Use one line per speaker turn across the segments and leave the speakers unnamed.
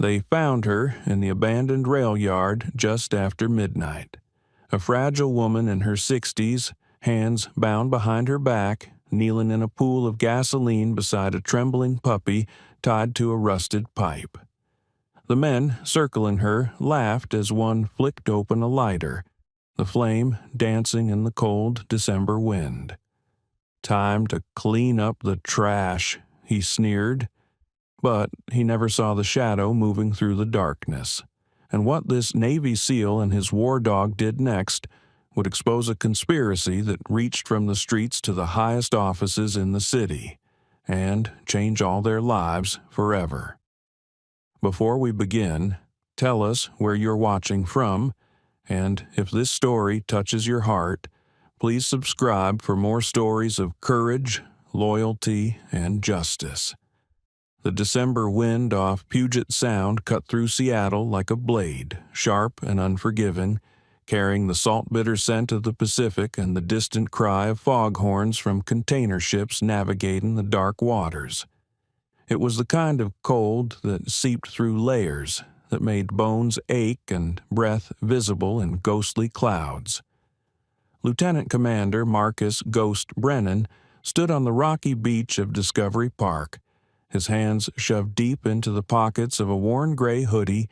They found her in the abandoned rail yard just after midnight. A fragile woman in her 60s, hands bound behind her back, kneeling in a pool of gasoline beside a trembling puppy tied to a rusted pipe. The men circling her laughed as one flicked open a lighter, the flame dancing in the cold December wind. "Time to clean up the trash," he sneered. But he never saw the shadow moving through the darkness. And what this Navy SEAL and his war dog did next would expose a conspiracy that reached from the streets to the highest offices in the city, and change all their lives forever. Before we begin, tell us where you're watching from, and if this story touches your heart, please subscribe for more stories of courage, loyalty, and justice. The December wind off Puget Sound cut through Seattle like a blade, sharp and unforgiving, carrying the salt-bitter scent of the Pacific and the distant cry of foghorns from container ships navigating the dark waters. It was the kind of cold that seeped through layers, that made bones ache and breath visible in ghostly clouds. Lieutenant Commander Marcus "Ghost" Brennan stood on the rocky beach of Discovery Park, his hands shoved deep into the pockets of a worn gray hoodie,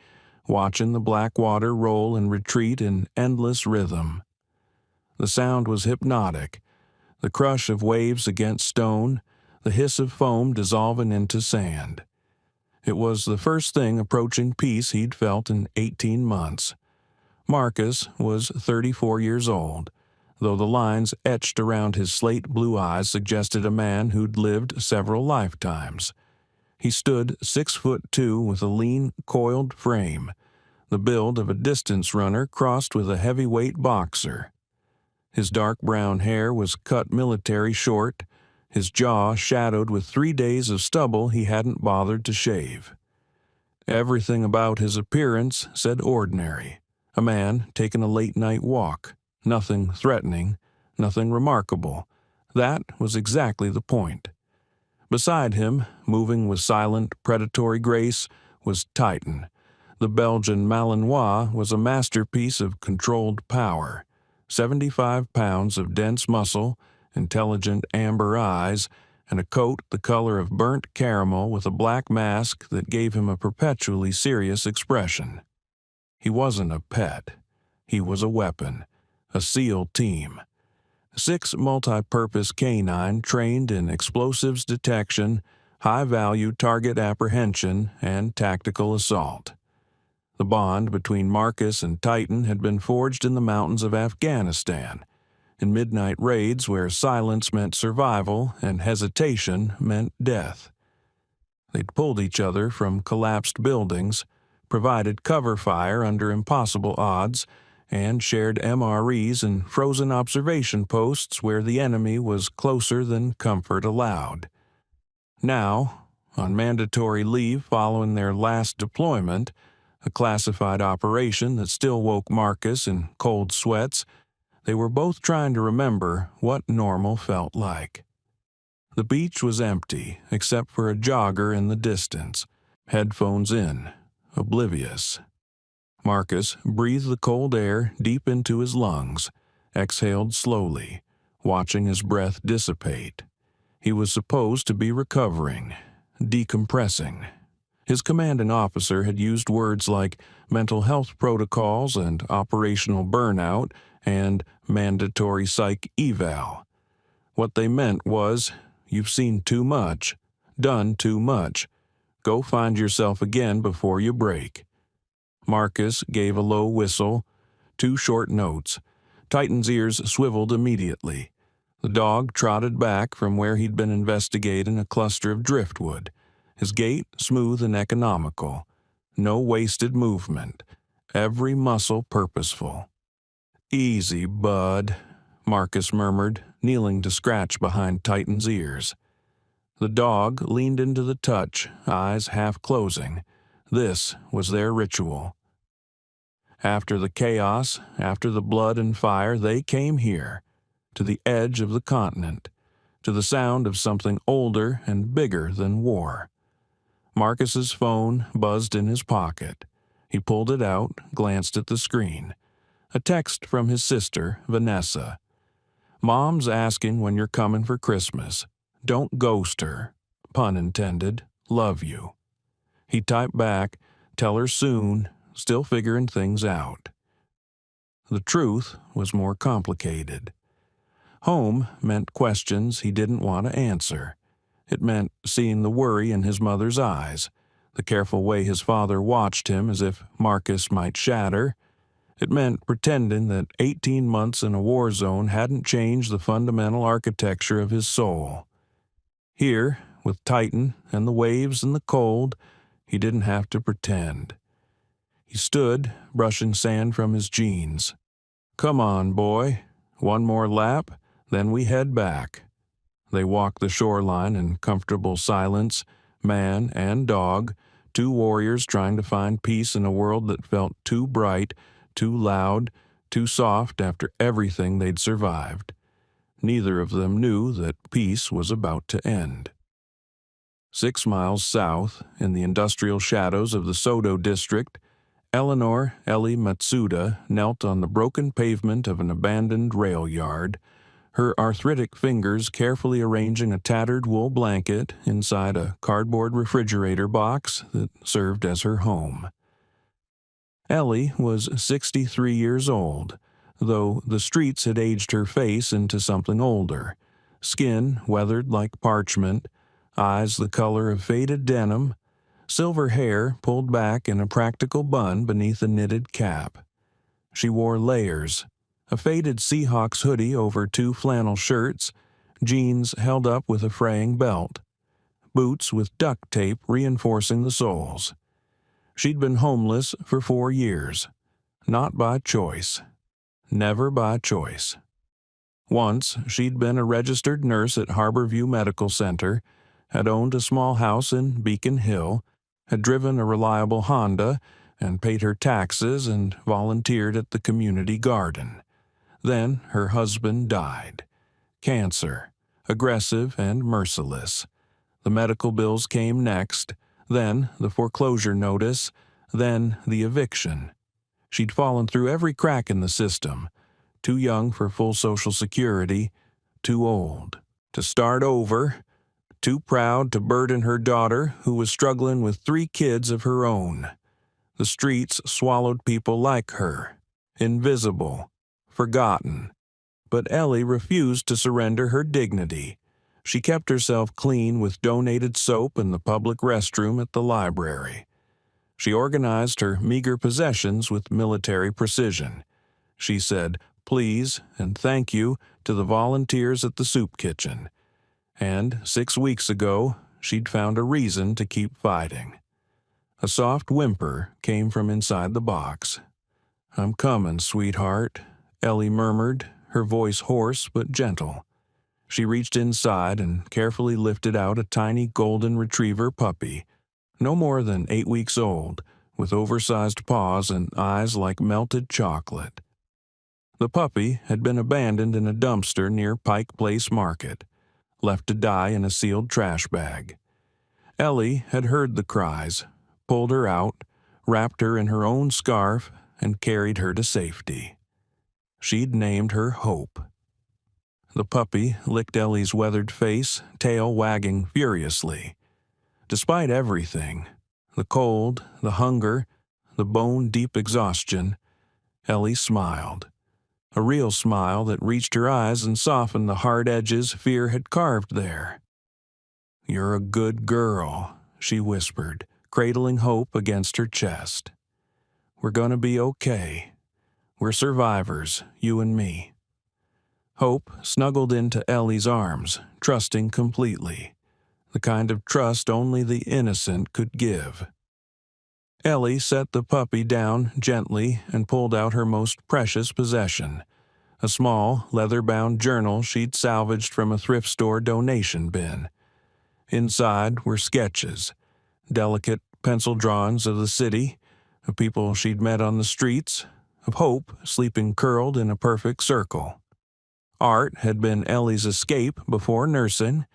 watching the black water roll and retreat in endless rhythm. The sound was hypnotic, the crush of waves against stone, the hiss of foam dissolving into sand. It was the first thing approaching peace he'd felt in 18 months. Marcus was 34 years old, though the lines etched around his slate-blue eyes suggested a man who'd lived several lifetimes. He stood 6'2" with a lean, coiled frame, the build of a distance runner crossed with a heavyweight boxer. His dark brown hair was cut military short, his jaw shadowed with 3 days of stubble he hadn't bothered to shave. Everything about his appearance said ordinary, a man taking a late-night walk, nothing threatening, nothing remarkable. That was exactly the point. Beside him, moving with silent, predatory grace, was Titan. The Belgian Malinois was a masterpiece of controlled power. 75 pounds of dense muscle, intelligent amber eyes, and a coat the color of burnt caramel with a black mask that gave him a perpetually serious expression. He wasn't a pet. He was a weapon, a SEAL team. 6 multi-purpose canine trained in explosives detection, high-value target apprehension, and tactical assault. The bond between Marcus and Titan had been forged in the mountains of Afghanistan, in midnight raids where silence meant survival and hesitation meant death. They'd pulled each other from collapsed buildings, provided cover fire under impossible odds, and shared MREs and frozen observation posts where the enemy was closer than comfort allowed. Now, on mandatory leave following their last deployment, a classified operation that still woke Marcus in cold sweats, they were both trying to remember what normal felt like. The beach was empty, except for a jogger in the distance, headphones in, oblivious. Marcus breathed the cold air deep into his lungs, exhaled slowly, watching his breath dissipate. He was supposed to be recovering, decompressing. His commanding officer had used words like mental health protocols and operational burnout and mandatory psych eval. What they meant was, you've seen too much, done too much. Go find yourself again before you break. Marcus gave a low whistle, 2 short notes. Titan's ears swiveled immediately. The dog trotted back from where he'd been investigating a cluster of driftwood, his gait smooth and economical. No wasted movement, every muscle purposeful. "Easy, bud," Marcus murmured, kneeling to scratch behind Titan's ears. The dog leaned into the touch, eyes half closing. This was their ritual. After the chaos, after the blood and fire, they came here, to the edge of the continent, to the sound of something older and bigger than war. Marcus's phone buzzed in his pocket. He pulled it out, glanced at the screen. A text from his sister, Vanessa. "Mom's asking when you're coming for Christmas. Don't ghost her. Pun intended. Love you." He typed back, "Tell her soon, still figuring things out." The truth was more complicated. Home meant questions he didn't want to answer. It meant seeing the worry in his mother's eyes, the careful way his father watched him as if Marcus might shatter. It meant pretending that 18 months in a war zone hadn't changed the fundamental architecture of his soul. Here, with Titan and the waves and the cold, he didn't have to pretend. He stood, brushing sand from his jeans. "Come on, boy. One more lap, then we head back." They walked the shoreline in comfortable silence, man and dog, two warriors trying to find peace in a world that felt too bright, too loud, too soft after everything they'd survived. Neither of them knew that peace was about to end. 6 miles south, in the industrial shadows of the Soto district, Eleanor Ellie Matsuda knelt on the broken pavement of an abandoned rail yard, her arthritic fingers carefully arranging a tattered wool blanket inside a cardboard refrigerator box that served as her home. Ellie was 63 years old, though the streets had aged her face into something older, skin weathered like parchment, eyes the color of faded denim, silver hair pulled back in a practical bun beneath a knitted cap. She wore layers, a faded Seahawks hoodie over 2 flannel shirts, jeans held up with a fraying belt, boots with duct tape reinforcing the soles. She'd been homeless for 4 years, not by choice, never by choice. Once, she'd been a registered nurse at Harborview Medical Center, had owned a small house in Beacon Hill, had driven a reliable Honda, and paid her taxes and volunteered at the community garden. Then her husband died. Cancer, aggressive and merciless. The medical bills came next, then the foreclosure notice, then the eviction. She'd fallen through every crack in the system, too young for full Social Security, too old to start over, too proud to burden her daughter who was struggling with 3 kids of her own. The streets swallowed people like her, invisible, forgotten. But Ellie refused to surrender her dignity. She kept herself clean with donated soap in the public restroom at the library. She organized her meager possessions with military precision. She said please and thank you to the volunteers at the soup kitchen. And 6 weeks ago, she'd found a reason to keep fighting. A soft whimper came from inside the box. "I'm coming, sweetheart," Ellie murmured, her voice hoarse but gentle. She reached inside and carefully lifted out a tiny golden retriever puppy, no more than 8 weeks old, with oversized paws and eyes like melted chocolate. The puppy had been abandoned in a dumpster near Pike Place Market, left to die in a sealed trash bag. Ellie had heard the cries, pulled her out, wrapped her in her own scarf, and carried her to safety. She'd named her Hope. The puppy licked Ellie's weathered face, tail wagging furiously. Despite everything, the cold, the hunger, the bone-deep exhaustion, Ellie smiled. A real smile that reached her eyes and softened the hard edges fear had carved there. "You're a good girl," she whispered, cradling Hope against her chest. "We're gonna be okay. We're survivors, you and me." Hope snuggled into Ellie's arms, trusting completely, the kind of trust only the innocent could give. Ellie set the puppy down gently and pulled out her most precious possession, a small, leather-bound journal she'd salvaged from a thrift store donation bin. Inside were sketches, delicate pencil drawings of the city, of people she'd met on the streets, of Hope sleeping curled in a perfect circle. Art had been Ellie's escape before nursing,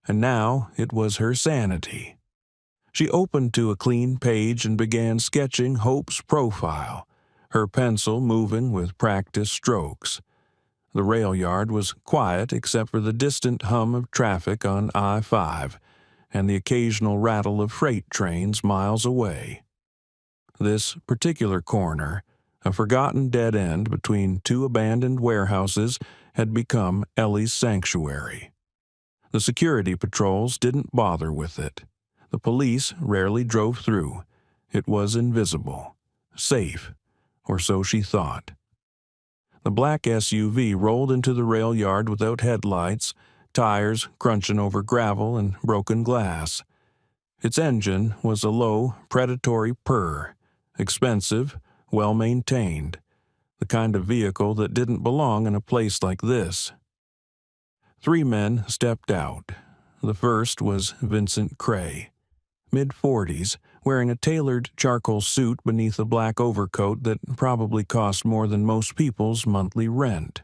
and now it was her sanity. She opened to a clean page and began sketching Hope's profile, her pencil moving with practiced strokes. The rail yard was quiet except for the distant hum of traffic on I-5 and the occasional rattle of freight trains miles away. This particular corner, a forgotten dead end between two abandoned warehouses, had become Ellie's sanctuary. The security patrols didn't bother with it. The police rarely drove through. It was invisible, safe, or so she thought. The black SUV rolled into the rail yard without headlights, tires crunching over gravel and broken glass. Its engine was a low, predatory purr, expensive, well-maintained, the kind of vehicle that didn't belong in a place like this. 3 men stepped out. The first was Vincent Cray, mid-40s, wearing a tailored charcoal suit beneath a black overcoat that probably cost more than most people's monthly rent.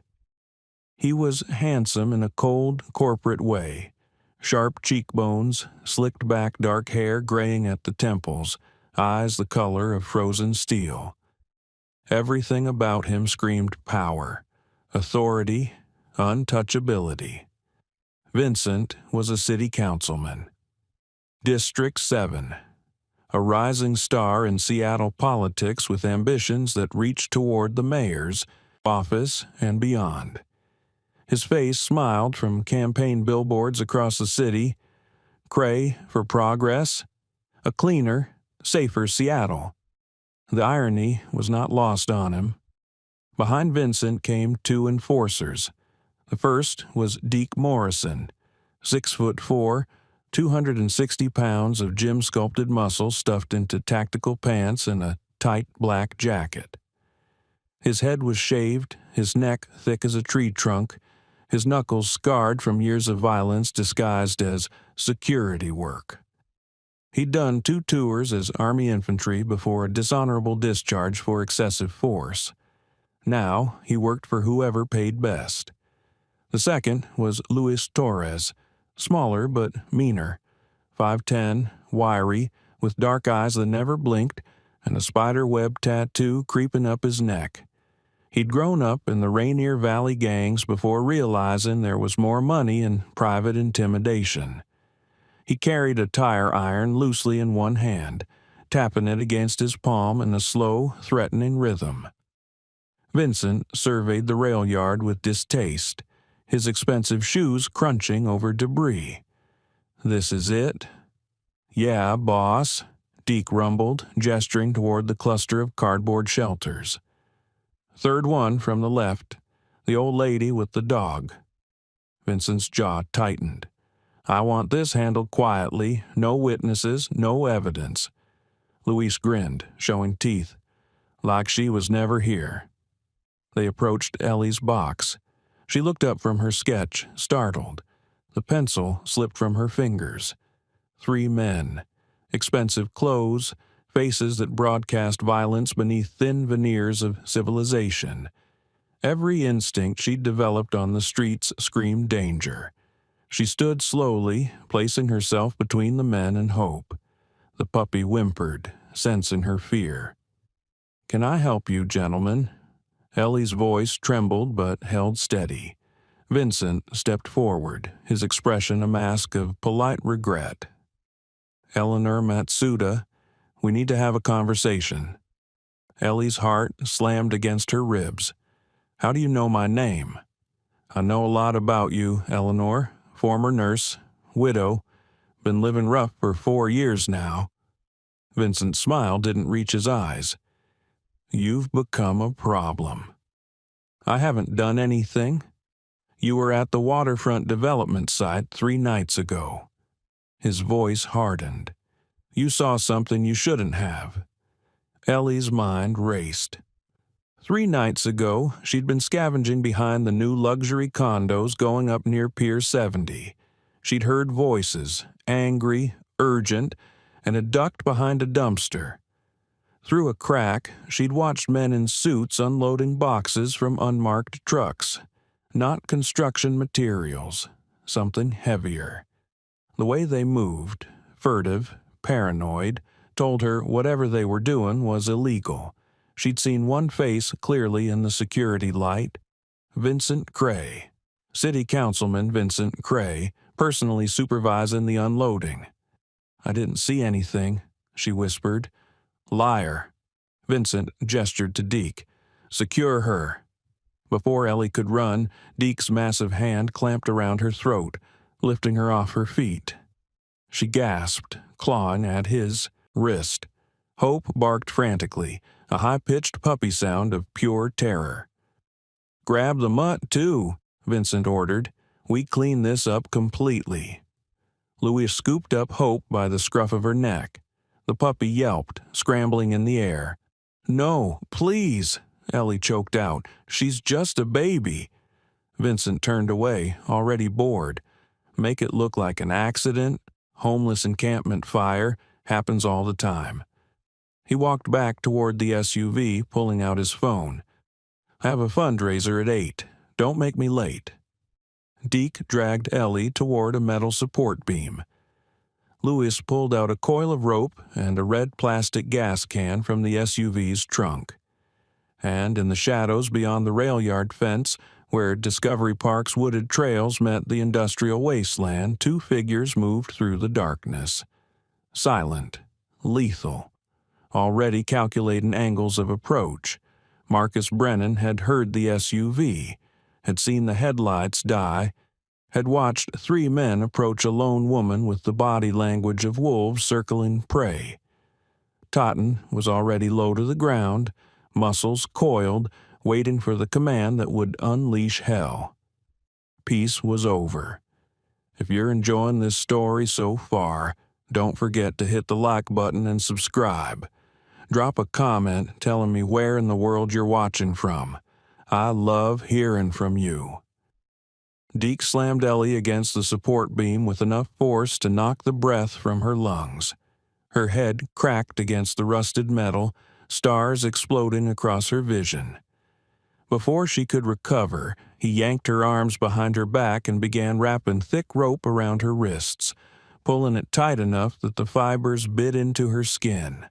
He was handsome in a cold, corporate way, sharp cheekbones, slicked-back dark hair graying at the temples, eyes the color of frozen steel. Everything about him screamed power, authority, untouchability. Vincent was a city councilman. District 7, a rising star in Seattle politics with ambitions that reached toward the mayor's office and beyond. His face smiled from campaign billboards across the city. Cray for progress, a cleaner, safer Seattle. The irony was not lost on him. Behind Vincent came 2 enforcers. The first was Deke Morrison, 6'4", 260 pounds of gym-sculpted muscle stuffed into tactical pants and a tight black jacket. His head was shaved, his neck thick as a tree trunk, his knuckles scarred from years of violence disguised as security work. He'd done 2 tours as Army infantry before a dishonorable discharge for excessive force. Now he worked for whoever paid best. The second was Luis Torres, smaller but meaner, 5'10", wiry, with dark eyes that never blinked, and a spider-web tattoo creeping up his neck. He'd grown up in the Rainier Valley gangs before realizing there was more money in private intimidation. He carried a tire iron loosely in one hand, tapping it against his palm in a slow, threatening rhythm. Vincent surveyed the rail yard with distaste, his expensive shoes crunching over debris. "This is it?" "Yeah, boss," Deke rumbled, gesturing toward the cluster of cardboard shelters. "Third one from the left, the old lady with the dog." Vincent's jaw tightened. "I want this handled quietly, no witnesses, no evidence." Luis grinned, showing teeth, like she was never here. They approached Ellie's box. She looked up from her sketch, startled. The pencil slipped from her fingers. 3 men, expensive clothes, faces that broadcast violence beneath thin veneers of civilization. Every instinct she'd developed on the streets screamed danger. She stood slowly, placing herself between the men and Hope. The puppy whimpered, sensing her fear. "Can I help you, gentlemen?" Ellie's voice trembled but held steady. Vincent stepped forward, his expression a mask of polite regret. "Eleanor Matsuda, we need to have a conversation." Ellie's heart slammed against her ribs. "How do you know my name?" "I know a lot about you, Eleanor. Former nurse, widow, been living rough for 4 years now." Vincent's smile didn't reach his eyes. "You've become a problem." "I haven't done anything. You were at the waterfront development site 3 nights ago." His voice hardened. "You saw something you shouldn't have." Ellie's mind raced. 3 nights ago, she'd been scavenging behind the new luxury condos going up near Pier 70. She'd heard voices, angry, urgent, and had ducked behind a dumpster. Through a crack, she'd watched men in suits unloading boxes from unmarked trucks. Not construction materials, something heavier. The way they moved, furtive, paranoid, told her whatever they were doing was illegal. She'd seen one face clearly in the security light: Vincent Cray. City Councilman Vincent Cray, personally supervising the unloading. "I didn't see anything," she whispered. "Liar." Vincent gestured to Deke. "Secure her." Before Ellie could run, Deke's massive hand clamped around her throat, lifting her off her feet. She gasped, clawing at his wrist. Hope barked frantically, a high-pitched puppy sound of pure terror. "Grab the mutt, too," Vincent ordered. "We clean this up completely." Louise scooped up Hope by the scruff of her neck. The puppy yelped, scrambling in the air. "No, please," Ellie choked out. "She's just a baby." Vincent turned away, already bored. Make it look like an accident, homeless encampment fire, happens all the time. He walked back toward the SUV, pulling out his phone. "I have a fundraiser at 8. Don't make me late." Deke dragged Ellie toward a metal support beam. Louis pulled out a coil of rope and a red plastic gas can from the SUV's trunk. And in the shadows beyond the rail yard fence, where Discovery Park's wooded trails met the industrial wasteland, two figures moved through the darkness. Silent, lethal, already calculating angles of approach. Marcus Brennan had heard the SUV, had seen the headlights die, had watched three men approach a lone woman with the body language of wolves circling prey. Totten was already low to the ground, muscles coiled, waiting for the command that would unleash hell. Peace was over. If you're enjoying this story so far, don't forget to hit the like button and subscribe. Drop a comment telling me where in the world you're watching from. I love hearing from you. Deke slammed Ellie against the support beam with enough force to knock the breath from her lungs. Her head cracked against the rusted metal, stars exploding across her vision. Before she could recover, he yanked her arms behind her back and began wrapping thick rope around her wrists, pulling it tight enough that the fibers bit into her skin.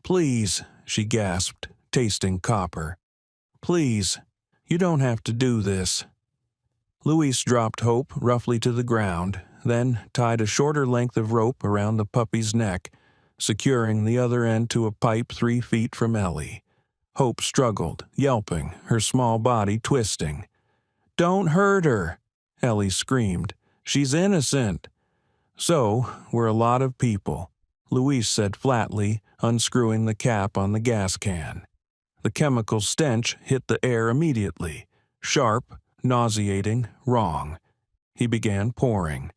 "Please," she gasped, tasting copper. "Please, you don't have to do this." Louise dropped Hope roughly to the ground, then tied a shorter length of rope around the puppy's neck, securing the other end to a pipe 3 feet from Ellie. Hope struggled, yelping, her small body twisting. "Don't hurt her," Ellie screamed. "She's innocent." "So were a lot of people," Louise said flatly, unscrewing the cap on the gas can. The chemical stench hit the air immediately, sharp, nauseating, wrong. He began pouring.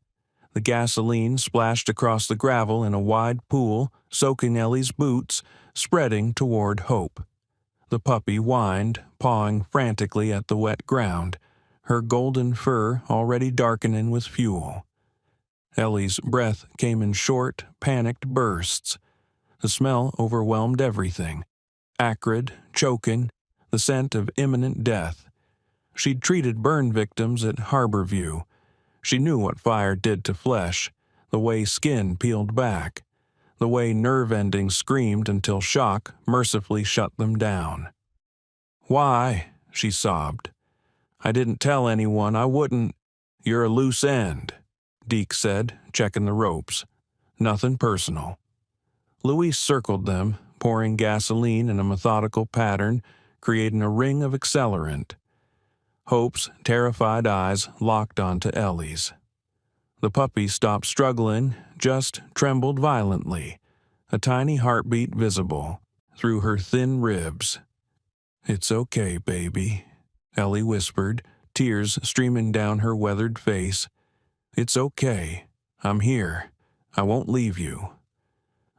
The gasoline splashed across the gravel in a wide pool, soaking Ellie's boots, spreading toward Hope. The puppy whined, pawing frantically at the wet ground, her golden fur already darkening with fuel. Ellie's breath came in short, panicked bursts. The smell overwhelmed everything. Acrid, choking, the scent of imminent death. She'd treated burn victims at Harborview. She knew what fire did to flesh, the way skin peeled back, the way nerve endings screamed until shock mercifully shut them down. "Why?" she sobbed. "I didn't tell anyone. I wouldn't." "You're a loose end," Deke said, checking the ropes. "Nothing personal." Louise circled them, pouring gasoline in a methodical pattern, creating a ring of accelerant. Hope's terrified eyes locked onto Ellie's. The puppy stopped struggling, just trembled violently, a tiny heartbeat visible through her thin ribs. "It's okay, baby," Ellie whispered, tears streaming down her weathered face. "It's okay. I'm here. I won't leave you."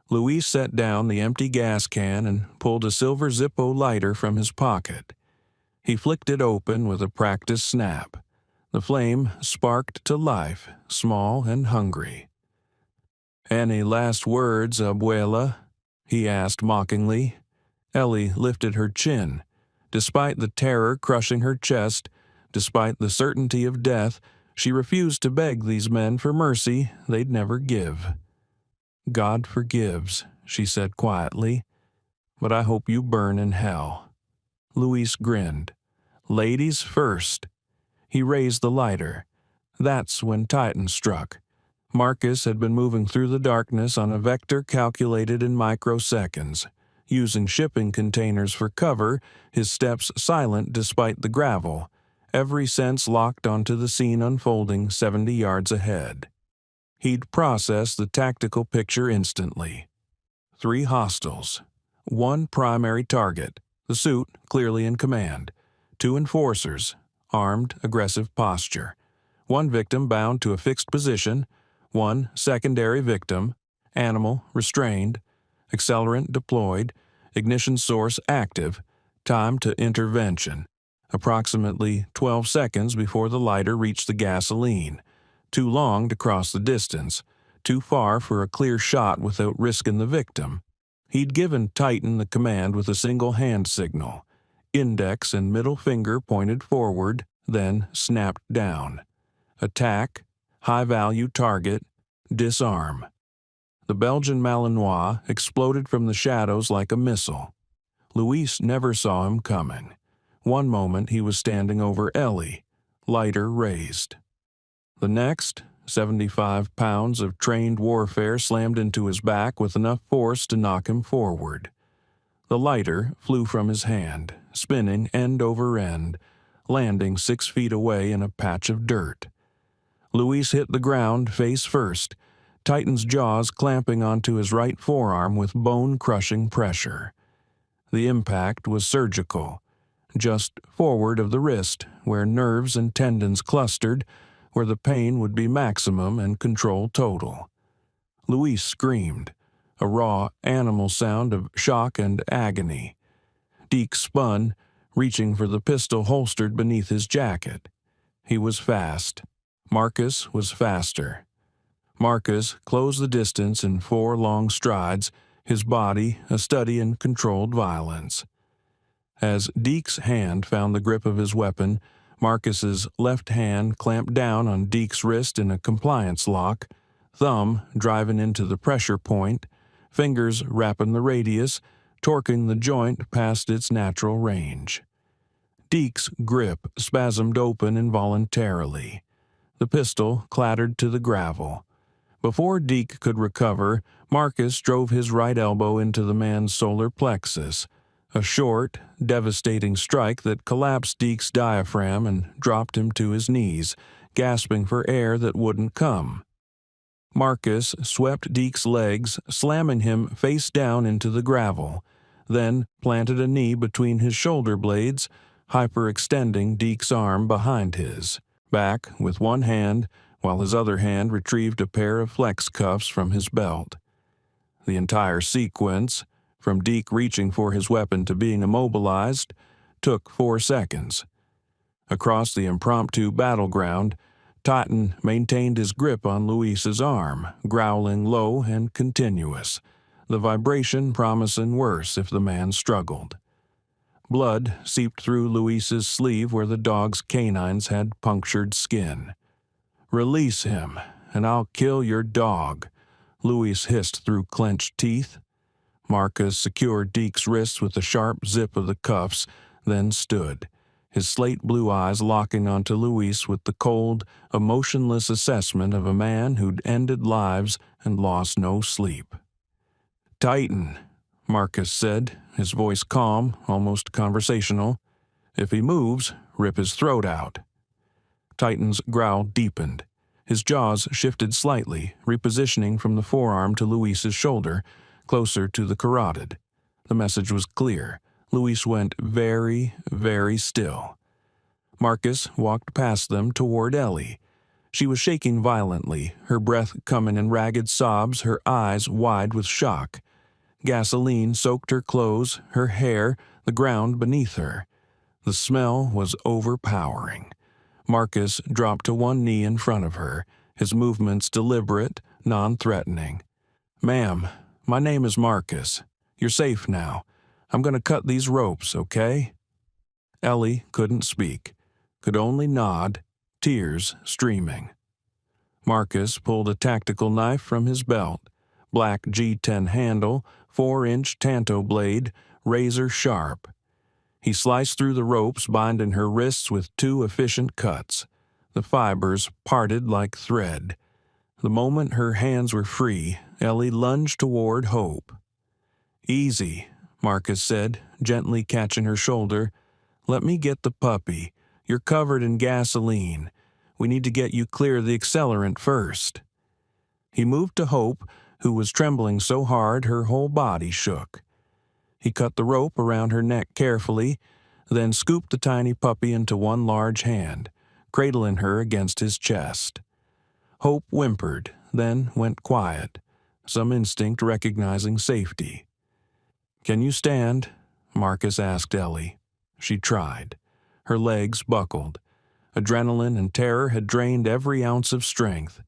Louise set down the empty gas can and pulled a silver Zippo lighter from his pocket. He flicked it open with a practiced snap. The flame sparked to life, small and hungry. "Any last words, abuela?" he asked mockingly. Ellie lifted her chin. Despite the terror crushing her chest, despite the certainty of death, she refused to beg these men for mercy they'd never give. God forgives, she said quietly, but I hope you burn in hell. Luis grinned. Ladies first. He raised the lighter. That's when Titan struck. Marcus had been moving through the darkness on a vector calculated in microseconds. Using shipping containers for cover, his steps silent despite the gravel, every sense locked onto the scene unfolding 70 yards ahead. He'd process the tactical picture instantly. 3 hostiles. 1 primary target, the suit clearly in command. 2 enforcers, armed, aggressive posture. 1 victim bound to a fixed position. 1 secondary victim, animal restrained, accelerant deployed, ignition source active, time to intervention. Approximately 12 seconds before the lighter reached the gasoline. Too long to cross the distance, too far for a clear shot without risking the victim. He'd given Titan the command with a single hand signal. Index and middle finger pointed forward, then snapped down. Attack, high-value target, disarm. The Belgian Malinois exploded from the shadows like a missile. Luis never saw him coming. One moment he was standing over Ellie, lighter raised. The next, 75 pounds of trained warfare slammed into his back with enough force to knock him forward. The lighter flew from his hand, spinning end over end, landing 6 feet away in a patch of dirt. Luis hit the ground face first, Titan's jaws clamping onto his right forearm with bone-crushing pressure. The impact was surgical, just forward of the wrist, where nerves and tendons clustered, where the pain would be maximum and control total. Luis screamed, a raw animal sound of shock and agony. Deke spun, reaching for the pistol holstered beneath his jacket. He was fast. Marcus was faster. Marcus closed the distance in 4 long strides, his body a study in controlled violence. As Deke's hand found the grip of his weapon, Marcus's left hand clamped down on Deke's wrist in a compliance lock, thumb driving into the pressure point, fingers wrapping the radius, torquing the joint past its natural range. Deke's grip spasmed open involuntarily. The pistol clattered to the gravel. Before Deke could recover, Marcus drove his right elbow into the man's solar plexus, a short, devastating strike that collapsed Deke's diaphragm and dropped him to his knees, gasping for air that wouldn't come. Marcus swept Deke's legs, slamming him face down into the gravel, then planted a knee between his shoulder blades, hyperextending Deke's arm behind his back with one hand, while his other hand retrieved a pair of flex cuffs from his belt. The entire sequence, from Deke reaching for his weapon to being immobilized, took 4 seconds. Across the impromptu battleground, Titan maintained his grip on Luis's arm, growling low and continuous, the vibration promising worse if the man struggled. Blood seeped through Luis's sleeve where the dog's canines had punctured skin. "Release him, and I'll kill your dog," Luis hissed through clenched teeth. Marcus secured Deke's wrists with a sharp zip of the cuffs, then stood, his slate blue eyes locking onto Luis with the cold, emotionless assessment of a man who'd ended lives and lost no sleep. "Titan," Marcus said, his voice calm, almost conversational. "If he moves, rip his throat out." Titan's growl deepened. His jaws shifted slightly, repositioning from the forearm to Luis's shoulder, closer to the carotid. The message was clear. Luis went very, very still. Marcus walked past them toward Ellie. She was shaking violently, her breath coming in ragged sobs, her eyes wide with shock. Gasoline soaked her clothes, her hair, the ground beneath her. The smell was overpowering. Marcus dropped to one knee in front of her, his movements deliberate, non-threatening. "Ma'am, my name is Marcus. You're safe now. I'm going to cut these ropes, okay?" Ellie couldn't speak, could only nod, tears streaming. Marcus pulled a tactical knife from his belt, Black G10 handle, 4-inch tanto blade, razor sharp. He sliced through the ropes, binding her wrists with 2 efficient cuts. The fibers parted like thread. The moment her hands were free, Ellie lunged toward Hope. "Easy," Marcus said, gently catching her shoulder. "Let me get the puppy. You're covered in gasoline. We need to get you clear of the accelerant first." He moved to Hope, who was trembling so hard her whole body shook. He cut the rope around her neck carefully, then scooped the tiny puppy into one large hand, cradling her against his chest. Hope whimpered, then went quiet, some instinct recognizing safety. "Can you stand?" Marcus asked Ellie. She tried. Her legs buckled. Adrenaline and terror had drained every ounce of strength.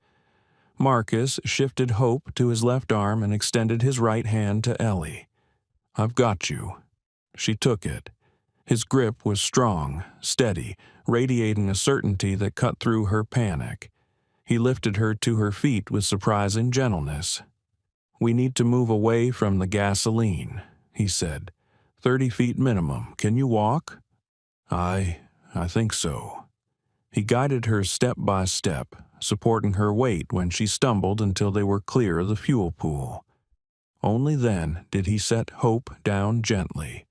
Marcus shifted Hope to his left arm and extended his right hand to Ellie. "I've got you." She took it. His grip was strong, steady, radiating a certainty that cut through her panic. He lifted her to her feet with surprising gentleness. "We need to move away from the gasoline," he said. 30 feet minimum. Can you walk?" I think so." He guided her step by step, supporting her weight when she stumbled until they were clear of the fuel pool. Only then did he set Hope down gently.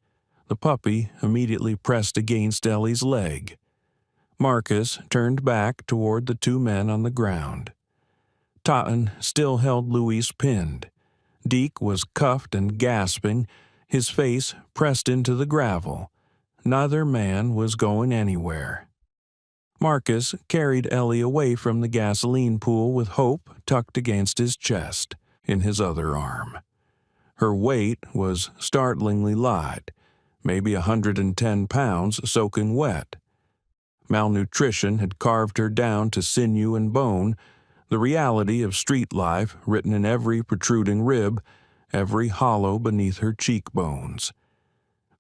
The puppy immediately pressed against Ellie's leg. Marcus turned back toward the 2 men on the ground. Totten still held Louise pinned. Deke was cuffed and gasping, his face pressed into the gravel. Neither man was going anywhere. Marcus carried Ellie away from the gasoline pool with Hope tucked against his chest in his other arm. Her weight was startlingly light, maybe 110 pounds soaking wet. Malnutrition had carved her down to sinew and bone, the reality of street life written in every protruding rib, every hollow beneath her cheekbones.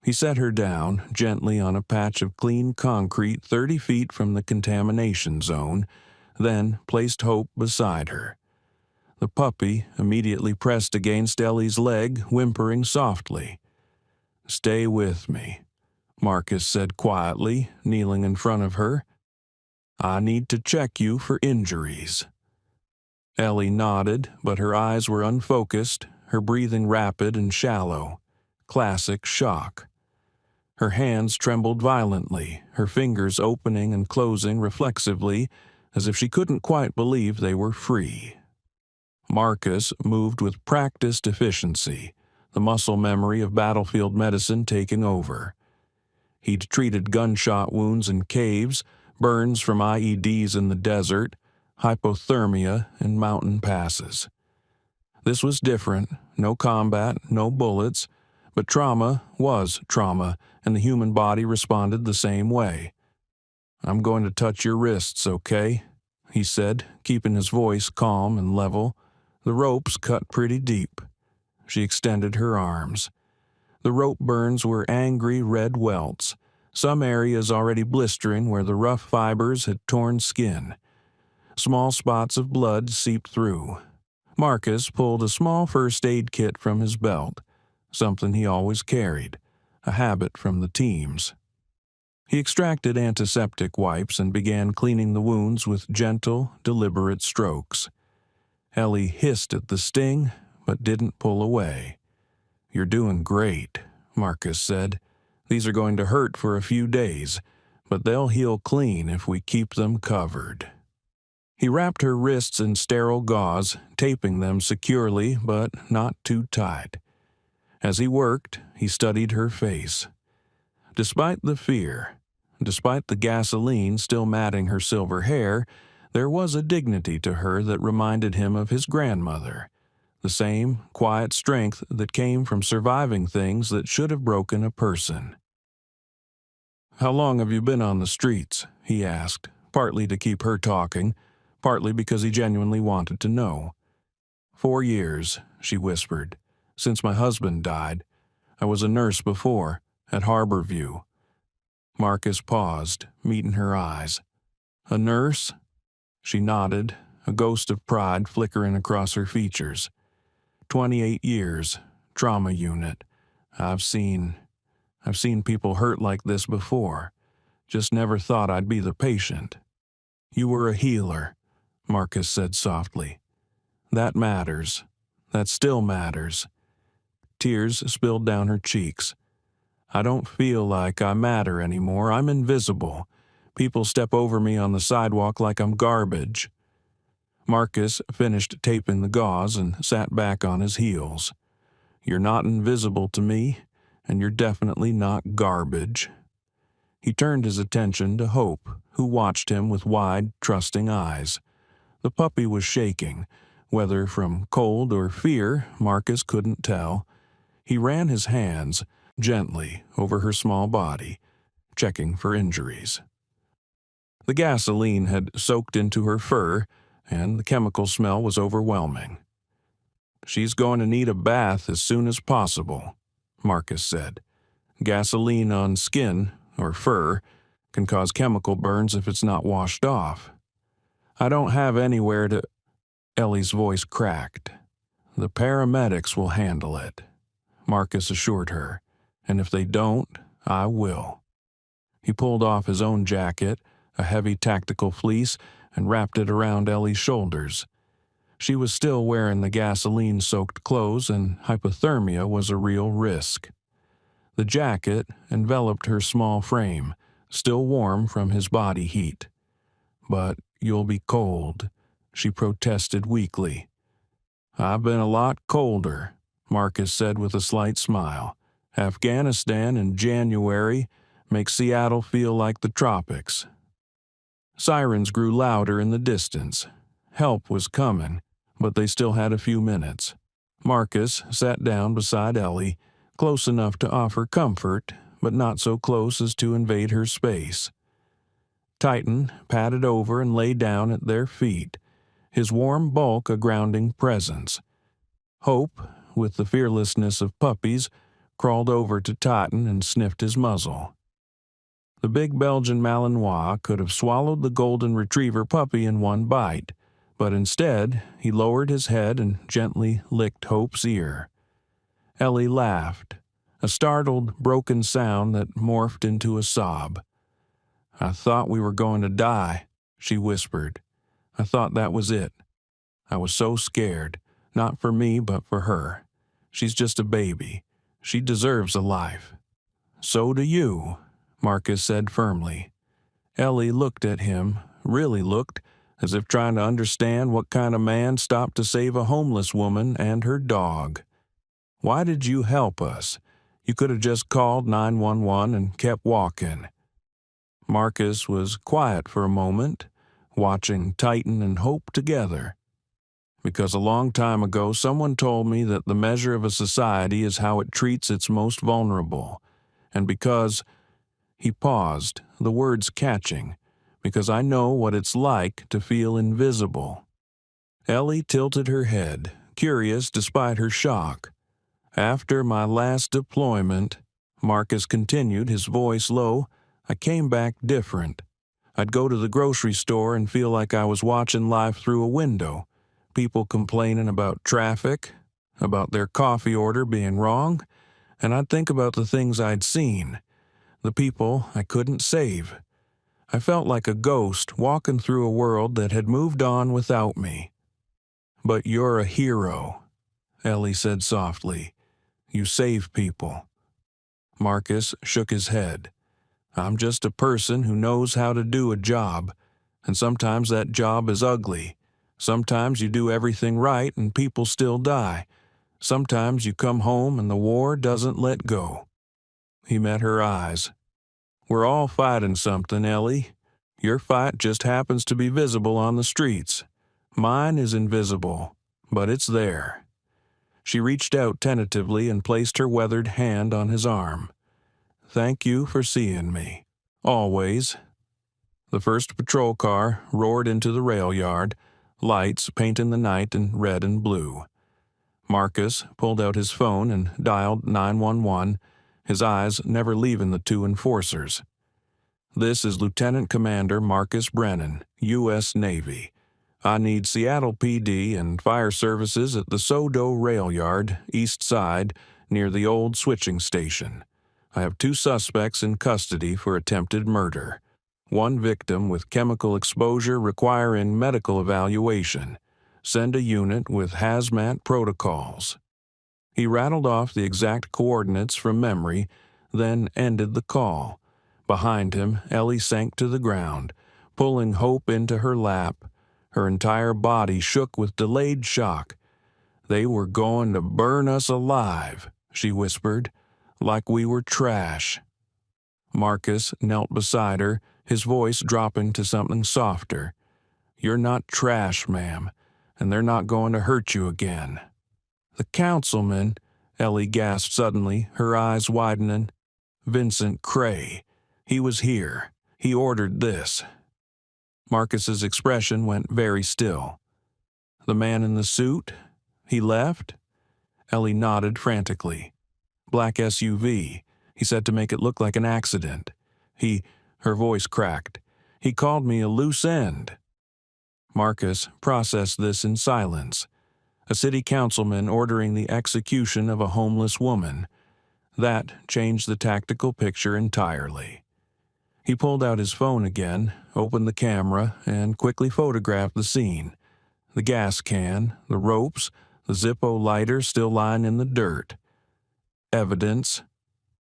He set her down gently on a patch of clean concrete 30 feet from the contamination zone, then placed Hope beside her. The puppy immediately pressed against Ellie's leg, whimpering softly. "Stay with me," Marcus said quietly, kneeling in front of her. "I need to check you for injuries." Ellie nodded, but her eyes were unfocused, her breathing rapid and shallow. Classic shock. Her hands trembled violently, her fingers opening and closing reflexively, as if she couldn't quite believe they were free. Marcus moved with practiced efficiency, the muscle memory of battlefield medicine taking over. He'd treated gunshot wounds in caves, burns from IEDs in the desert, hypothermia in mountain passes. This was different, no combat, no bullets, but trauma was trauma, and the human body responded the same way. "I'm going to touch your wrists, okay?" he said, keeping his voice calm and level. The ropes cut pretty deep. She extended her arms. The rope burns were angry red welts, some areas already blistering where the rough fibers had torn skin. Small spots of blood seeped through. Marcus pulled a small first aid kit from his belt, something he always carried, a habit from the teams. He extracted antiseptic wipes and began cleaning the wounds with gentle, deliberate strokes. Ellie hissed at the sting, but didn't pull away. "You're doing great," Marcus said. "These are going to hurt for a few days, but they'll heal clean if we keep them covered." He wrapped her wrists in sterile gauze, taping them securely but not too tight. As he worked, he studied her face. Despite the fear, despite the gasoline still matting her silver hair, there was a dignity to her that reminded him of his grandmother, the same quiet strength that came from surviving things that should have broken a person. "How long have you been on the streets?" he asked, partly to keep her talking, partly because he genuinely wanted to know. 4 years, she whispered, "since my husband died. I was a nurse before, at Harborview." Marcus paused, meeting her eyes. "A nurse?" She nodded, a ghost of pride flickering across her features. 28 years, trauma unit. I've seen people hurt like this before. Just never thought I'd be the patient." "You were a healer," Marcus said softly. "That matters. That still matters." Tears spilled down her cheeks. "I don't feel like I matter anymore. I'm invisible. People step over me on the sidewalk like I'm garbage." Marcus finished taping the gauze and sat back on his heels. "You're not invisible to me, and you're definitely not garbage." He turned his attention to Hope, who watched him with wide, trusting eyes. The puppy was shaking, whether from cold or fear, Marcus couldn't tell. He ran his hands gently over her small body, checking for injuries. The gasoline had soaked into her fur, and the chemical smell was overwhelming. "She's going to need a bath as soon as possible," Marcus said. "Gasoline on skin, or fur, can cause chemical burns if it's not washed off." "I don't have anywhere to—" Ellie's voice cracked. "The paramedics will handle it," Marcus assured her. "And if they don't, I will." He pulled off his own jacket, a heavy tactical fleece, and wrapped it around Ellie's shoulders. She was still wearing the gasoline-soaked clothes, and hypothermia was a real risk. The jacket enveloped her small frame, still warm from his body heat. "But you'll be cold," she protested weakly. "I've been a lot colder," Marcus said with a slight smile. "Afghanistan in January makes Seattle feel like the tropics." Sirens grew louder in the distance. Help was coming, but they still had a few minutes. Marcus sat down beside Ellie, close enough to offer comfort, but not so close as to invade her space. Titan padded over and lay down at their feet, his warm bulk a grounding presence. Hope, with the fearlessness of puppies, crawled over to Titan and sniffed his muzzle. The big Belgian Malinois could have swallowed the golden retriever puppy in one bite, but instead he lowered his head and gently licked Hope's ear. Ellie laughed, a startled, broken sound that morphed into a sob. "I thought we were going to die," she whispered. "I thought that was it. I was so scared, not for me but for her. She's just a baby. She deserves a life." "So do you," Marcus said firmly. Ellie looked at him, really looked, as if trying to understand what kind of man stopped to save a homeless woman and her dog. "Why did you help us? You could have just called 911 and kept walking." Marcus was quiet for a moment, watching Titan and Hope together. "Because a long time ago someone told me that the measure of a society is how it treats its most vulnerable. And because—" He paused, the words catching. "Because I know what it's like to feel invisible." Ellie tilted her head, curious despite her shock. "After my last deployment," Marcus continued, his voice low, "I came back different. I'd go to the grocery store and feel like I was watching life through a window. People complaining about traffic, about their coffee order being wrong, and I'd think about the things I'd seen, the people I couldn't save. I felt like a ghost walking through a world that had moved on without me." "But you're a hero," Ellie said softly. "You save people." Marcus shook his head. "I'm just a person who knows how to do a job, and sometimes that job is ugly. Sometimes you do everything right and people still die. Sometimes you come home and the war doesn't let go." He met her eyes. "We're all fighting something, Ellie. Your fight just happens to be visible on the streets. Mine is invisible, but it's there." She reached out tentatively and placed her weathered hand on his arm. "Thank you for seeing me. Always." The first patrol car roared into the rail yard, lights painting the night in red and blue. Marcus pulled out his phone and dialed 911, his eyes never leaving the two enforcers. "This is Lieutenant Commander Marcus Brennan, U.S. Navy. I need Seattle PD and fire services at the Sodo Rail Yard, east side, near the old switching station. I have 2 suspects in custody for attempted murder. 1 victim with chemical exposure requiring medical evaluation. Send a unit with hazmat protocols. He rattled off the exact coordinates from memory, then ended the call. Behind him, Ellie sank to the ground, pulling Hope into her lap. Her entire body shook with delayed shock. "They were going to burn us alive," she whispered, "like we were trash." Marcus knelt beside her, his voice dropping to something softer. "You're not trash, ma'am, and they're not going to hurt you again." "The councilman," Ellie gasped suddenly, her eyes widening. "Vincent Cray. He was here. He ordered this." Marcus's expression went very still. "The man in the suit? He left?" Ellie nodded frantically. "Black SUV. He said to make it look like an accident. Her voice cracked. "He called me a loose end." Marcus processed this in silence. A city councilman ordering the execution of a homeless woman. That changed the tactical picture entirely. He pulled out his phone again, opened the camera, and quickly photographed the scene. The gas can, the ropes, the Zippo lighter still lying in the dirt. Evidence.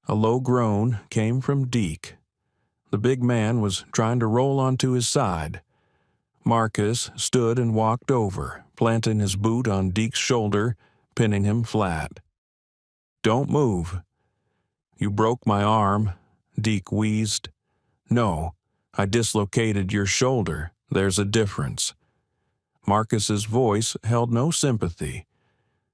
A low groan came from Deke. The big man was trying to roll onto his side. Marcus stood and walked over, planting his boot on Deke's shoulder, pinning him flat. "Don't move." "You broke my arm," Deke wheezed. "No, I dislocated your shoulder. There's a difference." Marcus's voice held no sympathy.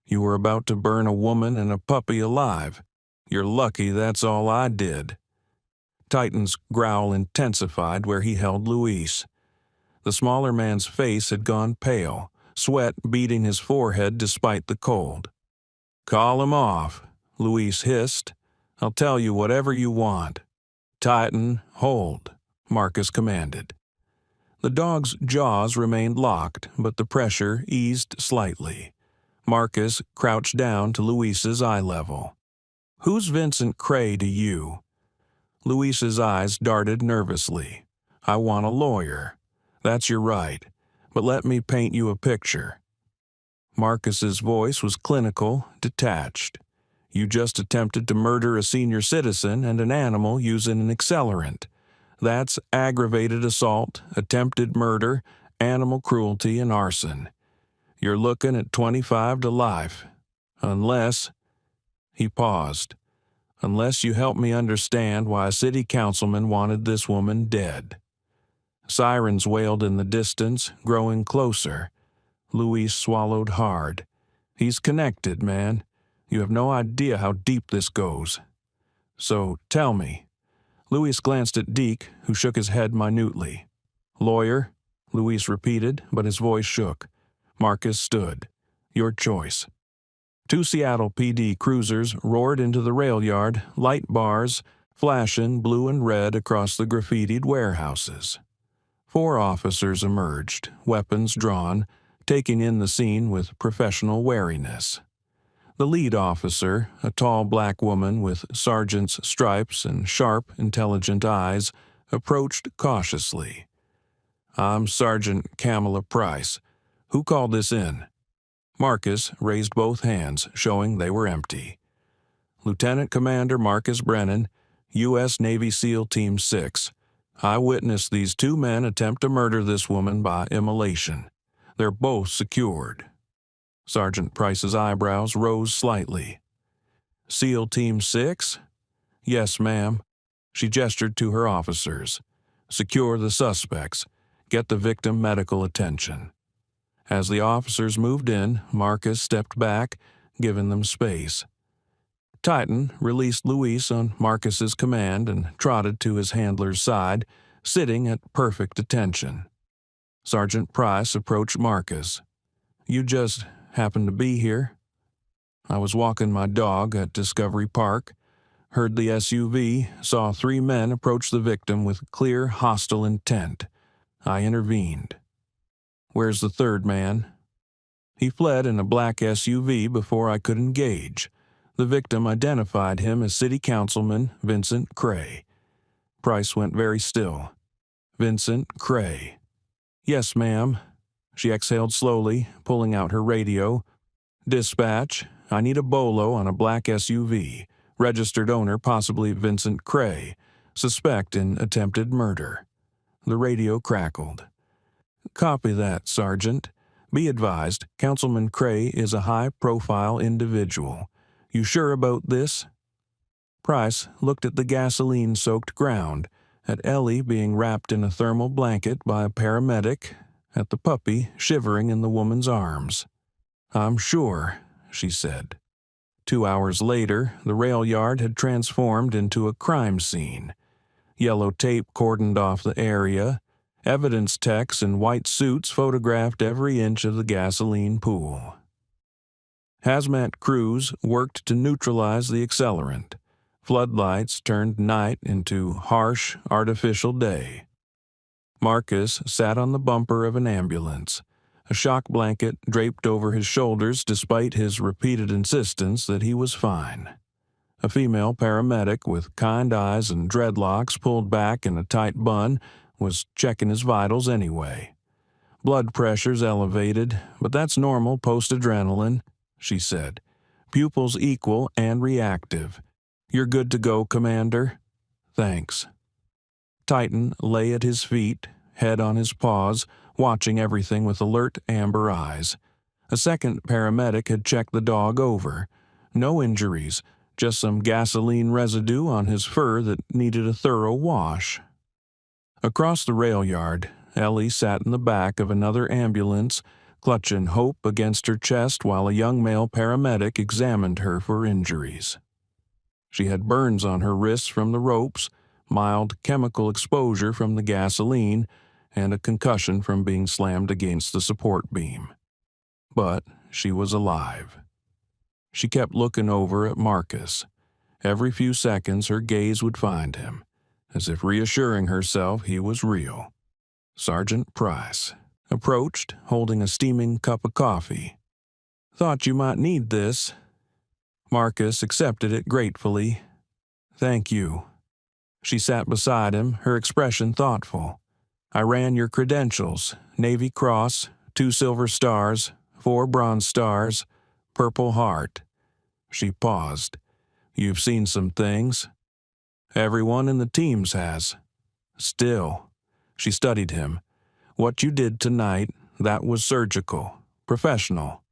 "You were about to burn a woman and a puppy alive. You're lucky that's all I did." Titan's growl intensified where he held Luis. The smaller man's face had gone pale, sweat beading his forehead despite the cold. "Call him off," Luis hissed. "I'll tell you whatever you want." "Titan, hold," Marcus commanded. The dog's jaws remained locked, but the pressure eased slightly. Marcus crouched down to Luis's eye level. "Who's Vincent Cray to you?" Luis's eyes darted nervously. "I want a lawyer." "That's your right, but let me paint you a picture." Marcus's voice was clinical, detached. "You just attempted to murder a senior citizen and an animal using an accelerant. That's aggravated assault, attempted murder, animal cruelty, and arson. You're looking at 25 to life. Unless—" He paused. "Unless you help me understand why a city councilman wanted this woman dead." Sirens wailed in the distance, growing closer. Luis swallowed hard. "He's connected, man. You have no idea how deep this goes. So tell me." Luis glanced at Deke, who shook his head minutely. "Lawyer?" Luis repeated, but his voice shook. Marcus stood. "Your choice." 2 Seattle PD cruisers roared into the rail yard, light bars flashing blue and red across the graffitied warehouses. 4 officers emerged, weapons drawn, taking in the scene with professional wariness. The lead officer, a tall black woman with sergeant's stripes and sharp, intelligent eyes, approached cautiously. "I'm Sergeant Kamala Price. Who called this in?" Marcus raised both hands, showing they were empty. "Lieutenant Commander Marcus Brennan, U.S. Navy SEAL Team 6. I witnessed these 2 men attempt to murder this woman by immolation. They're both secured." Sergeant Price's eyebrows rose slightly. "SEAL Team 6? "Yes, ma'am." She gestured to her officers. "Secure the suspects. Get the victim medical attention." As the officers moved in, Marcus stepped back, giving them space. Titan released Luis on Marcus's command and trotted to his handler's side, sitting at perfect attention. Sergeant Price approached Marcus. "You just happened to be here?" "I was walking my dog at Discovery Park, heard the SUV, saw 3 men approach the victim with clear hostile intent. I intervened." Where's the third man?" "He fled in a black SUV before I could engage. The victim identified him as City Councilman Vincent Cray." Price went very still. "Vincent Cray." "Yes, ma'am." She exhaled slowly, pulling out her radio. "Dispatch, I need a bolo on a black SUV. Registered owner possibly Vincent Cray. Suspect in attempted murder." The radio crackled. "Copy that, Sergeant. Be advised, Councilman Cray is a high-profile individual. You sure about this?" Price looked at the gasoline-soaked ground, at Ellie being wrapped in a thermal blanket by a paramedic, at the puppy shivering in the woman's arms. "I'm sure," she said. 2 hours later, the rail yard had transformed into a crime scene. Yellow tape cordoned off the area. Evidence techs in white suits photographed every inch of the gasoline pool. Hazmat crews worked to neutralize the accelerant. Floodlights turned night into harsh, artificial day. Marcus sat on the bumper of an ambulance, a shock blanket draped over his shoulders despite his repeated insistence that he was fine. A female paramedic with kind eyes and dreadlocks pulled back in a tight bun was checking his vitals anyway. "Blood pressure's elevated, but that's normal post-adrenaline," she said. "Pupils equal and reactive. You're good to go, Commander." "Thanks." Titan lay at his feet, head on his paws, watching everything with alert amber eyes. A second paramedic had checked the dog over. No injuries, just some gasoline residue on his fur that needed a thorough wash. Across the rail yard, Ellie sat in the back of another ambulance, clutching Hope against her chest while a young male paramedic examined her for injuries. She had burns on her wrists from the ropes, mild chemical exposure from the gasoline, and a concussion from being slammed against the support beam. But she was alive. She kept looking over at Marcus. Every few seconds her gaze would find him, as if reassuring herself he was real. Sergeant Price approached, holding a steaming cup of coffee. "Thought you might need this." Marcus accepted it gratefully. "Thank you." She sat beside him, her expression thoughtful. "I ran your credentials: Navy Cross, 2 Silver Stars, 4 Bronze Stars, Purple Heart." She paused. "You've seen some things." "Everyone in the teams has." "Still." She studied him. "What you did tonight, that was surgical, professional."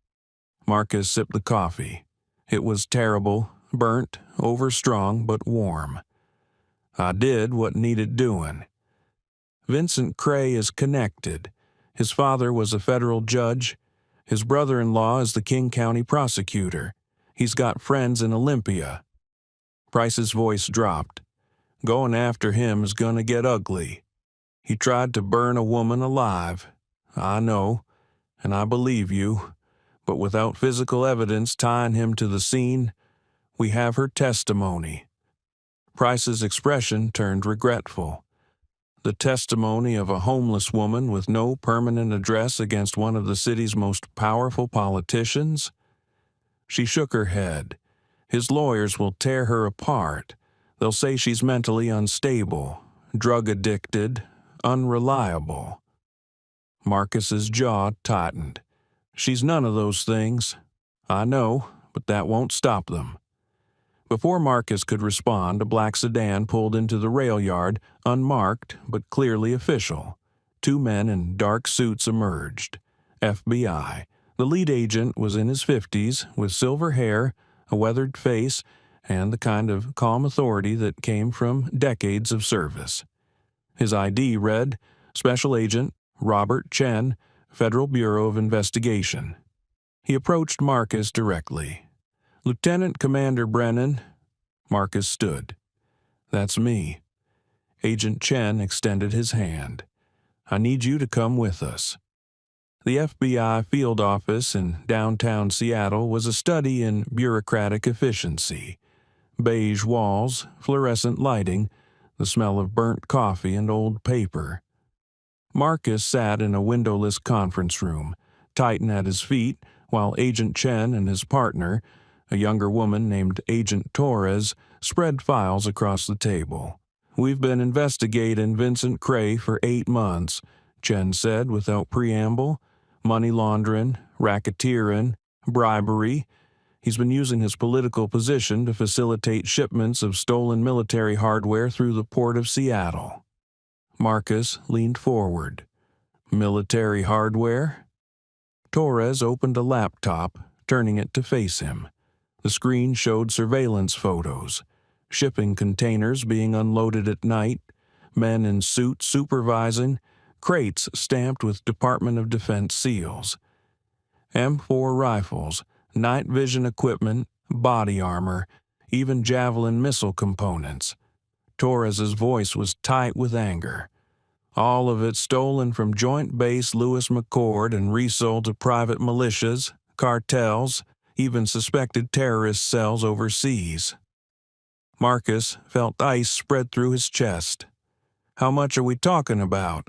Marcus sipped the coffee. It was terrible, burnt, overstrong, but warm. "I did what needed doing." Vincent Cray is connected. His father was a federal judge. His brother-in-law is the King County prosecutor. He's got friends in Olympia. Price's voice dropped. "Going after him is gonna get ugly. He tried to burn a woman alive. I know, and I believe you. But without physical evidence tying him to the scene, we have her testimony." Price's expression turned regretful. "The testimony of a homeless woman with no permanent address against one of the city's most powerful politicians?" She shook her head. "His lawyers will tear her apart. They'll say she's mentally unstable, drug-addicted, unreliable." Marcus's jaw tightened. "She's none of those things." "I know, but that won't stop them." Before Marcus could respond, a black sedan pulled into the rail yard, unmarked but clearly official. 2 men in dark suits emerged. FBI. The lead agent was in his 50s, with silver hair, a weathered face, and the kind of calm authority that came from decades of service. His ID read, Special Agent Robert Chen, Federal Bureau of Investigation. He approached Marcus directly. "Lieutenant Commander Brennan." Marcus stood. "That's me." Agent Chen extended his hand. "I need you to come with us." The FBI field office in downtown Seattle was a study in bureaucratic efficiency. Beige walls, fluorescent lighting, the smell of burnt coffee and old paper. Marcus sat in a windowless conference room, Titan at his feet, while Agent Chen and his partner, a younger woman named Agent Torres, spread files across the table. "We've been investigating Vincent Cray for 8 months, Chen said without preamble. "Money laundering, racketeering, bribery. He's been using his political position to facilitate shipments of stolen military hardware through the port of Seattle." Marcus leaned forward. "Military hardware?" Torres opened a laptop, turning it to face him. The screen showed surveillance photos, shipping containers being unloaded at night, men in suits supervising, crates stamped with Department of Defense seals. M4 rifles, night vision equipment, body armor, even Javelin missile components. Torres's voice was tight with anger. "All of it stolen from Joint Base Lewis McChord and resold to private militias, cartels, even suspected terrorist cells overseas." Marcus felt ice spread through his chest. "How much are we talking about?"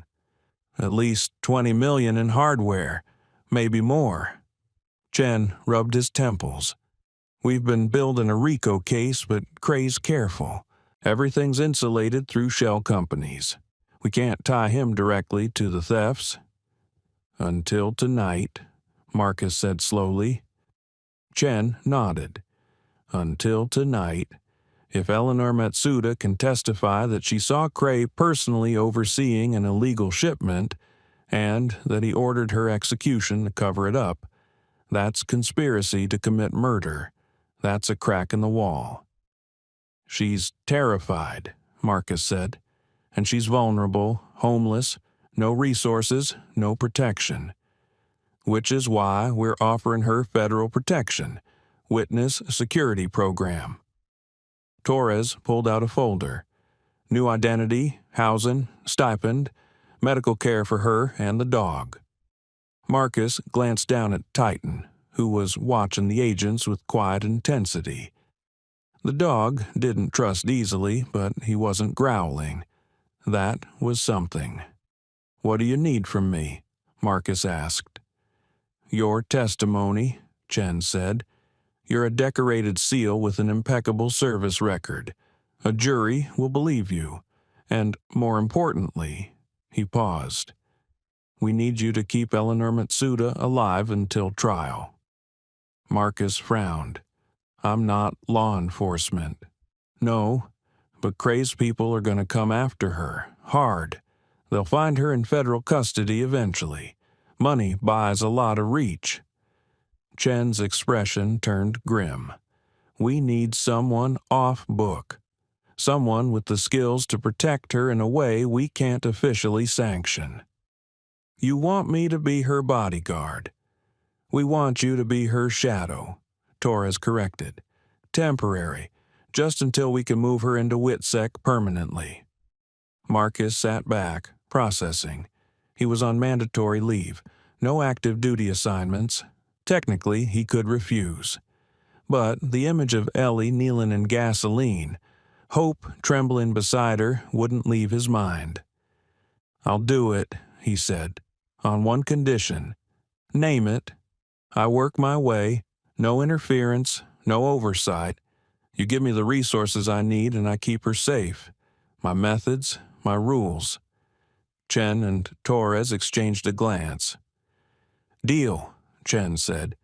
"At least 20 million in hardware, maybe more." Chen rubbed his temples. "We've been building a RICO case, but Cray's careful. Everything's insulated through shell companies. We can't tie him directly to the thefts." "Until tonight," Marcus said slowly. Chen nodded. "Until tonight. If Eleanor Matsuda can testify that she saw Cray personally overseeing an illegal shipment, and that he ordered her execution to cover it up, that's conspiracy to commit murder. That's a crack in the wall." "She's terrified," Marcus said. "And she's vulnerable, homeless, no resources, no protection. Which is why we're offering her federal protection, witness security program." Torres pulled out a folder. "New identity, housing, stipend, medical care for her and the dog." Marcus glanced down at Titan, who was watching the agents with quiet intensity. The dog didn't trust easily, but he wasn't growling. That was something. "What do you need from me?" Marcus asked. "Your testimony," Chen said. "You're a decorated SEAL with an impeccable service record. A jury will believe you. And, more importantly," he paused, "we need you to keep Eleanor Matsuda alive until trial." Marcus frowned. "I'm not law enforcement." "No, but Cray's people are going to come after her, hard. They'll find her in federal custody eventually. Money buys a lot of reach." Chen's expression turned grim. "We need someone off book. Someone with the skills to protect her in a way we can't officially sanction." "You want me to be her bodyguard." "We want you to be her shadow," Torres corrected. "Temporary, just until we can move her into WITSEC permanently." Marcus sat back, processing. He was on mandatory leave, no active duty assignments. Technically, he could refuse. But the image of Ellie kneeling in gasoline, Hope trembling beside her, wouldn't leave his mind. "I'll do it," he said, "on one condition. Name it. I work my way, no interference, no oversight. You give me the resources I need and I keep her safe. My methods, my rules." Chen and Torres exchanged a glance. "Deal," Chen said.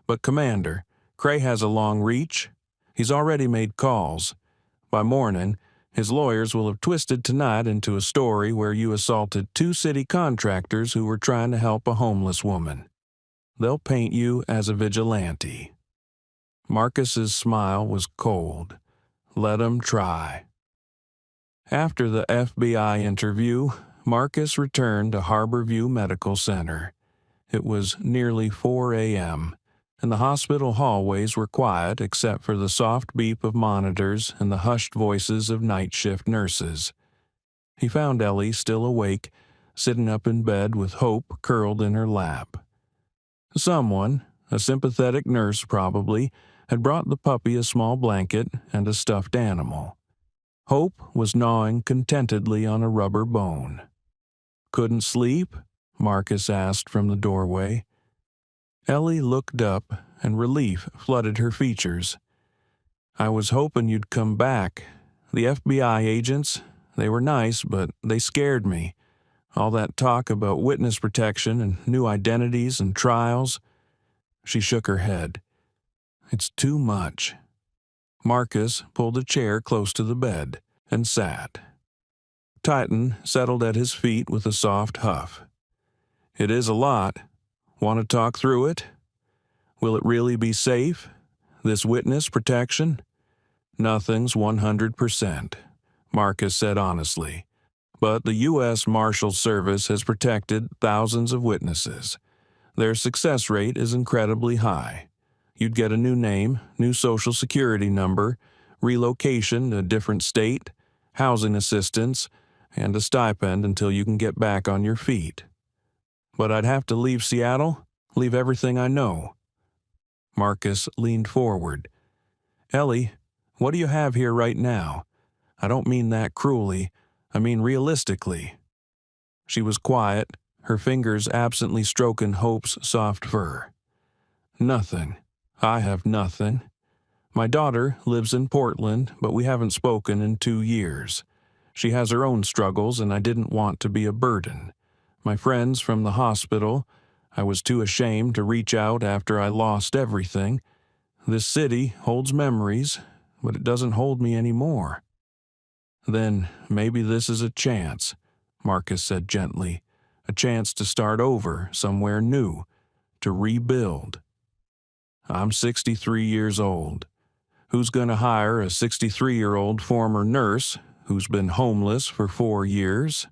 "But Commander, Cray has a long reach. He's already made calls. By morning, his lawyers will have twisted tonight into a story where you assaulted 2 city contractors who were trying to help a homeless woman. They'll paint you as a vigilante." Marcus's smile was cold. Let 'em try. After the FBI interview, Marcus returned to Harborview Medical Center. It was nearly 4 a.m., and the hospital hallways were quiet except for the soft beep of monitors and the hushed voices of night shift nurses. He found Ellie still awake, sitting up in bed with Hope curled in her lap. Someone, a sympathetic nurse probably, had brought the puppy a small blanket and a stuffed animal. Hope was gnawing contentedly on a rubber bone. Couldn't sleep? Marcus asked from the doorway. Ellie looked up, and relief flooded her features. I was hoping you'd come back. The FBI agents, they were nice, but they scared me. All that talk about witness protection and new identities and trials. She shook her head. It's too much. Marcus pulled a chair close to the bed and sat. Titan settled at his feet with a soft huff. It is a lot. Want to talk through it? Will it really be safe? This witness protection? Nothing's 100%, Marcus said honestly. But the U.S. Marshal Service has protected thousands of witnesses. Their success rate is incredibly high. You'd get a new name, new social security number, relocation to a different state, housing assistance, and a stipend until you can get back on your feet. But I'd have to leave Seattle, leave everything I know. Marcus leaned forward. Ellie, what do you have here right now? I don't mean that cruelly. I mean realistically. She was quiet, her fingers absently stroking Hope's soft fur. Nothing. I have nothing. My daughter lives in Portland, but we haven't spoken in 2 years. She has her own struggles, and I didn't want to be a burden. My friends from the hospital, I was too ashamed to reach out after I lost everything. This city holds memories, but it doesn't hold me anymore. Then maybe this is a chance, Marcus said gently, a chance to start over somewhere new, to rebuild. I'm 63 years old. Who's going to hire a 63-year-old former nurse who's been homeless for 4 years?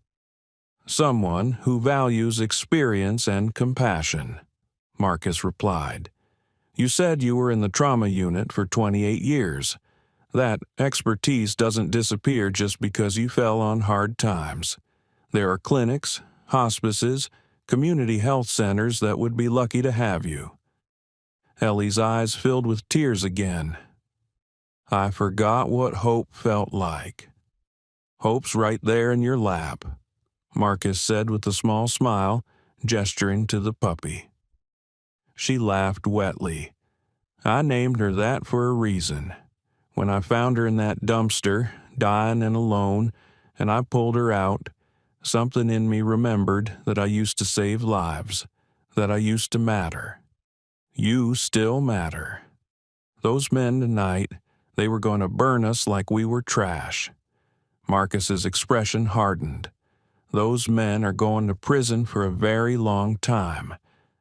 Someone who values experience and compassion, Marcus replied. You said you were in the trauma unit for 28 years. That expertise doesn't disappear just because you fell on hard times. There are clinics, hospices, community health centers that would be lucky to have you. Ellie's eyes filled with tears again. I forgot what hope felt like. Hope's right there in your lap, Marcus said with a small smile, gesturing to the puppy. She laughed wetly. I named her that for a reason. When I found her in that dumpster, dying and alone, and I pulled her out, something in me remembered that I used to save lives, that I used to matter. You still matter. Those men tonight, they were going to burn us like we were trash. Marcus's expression hardened. Those men are going to prison for a very long time,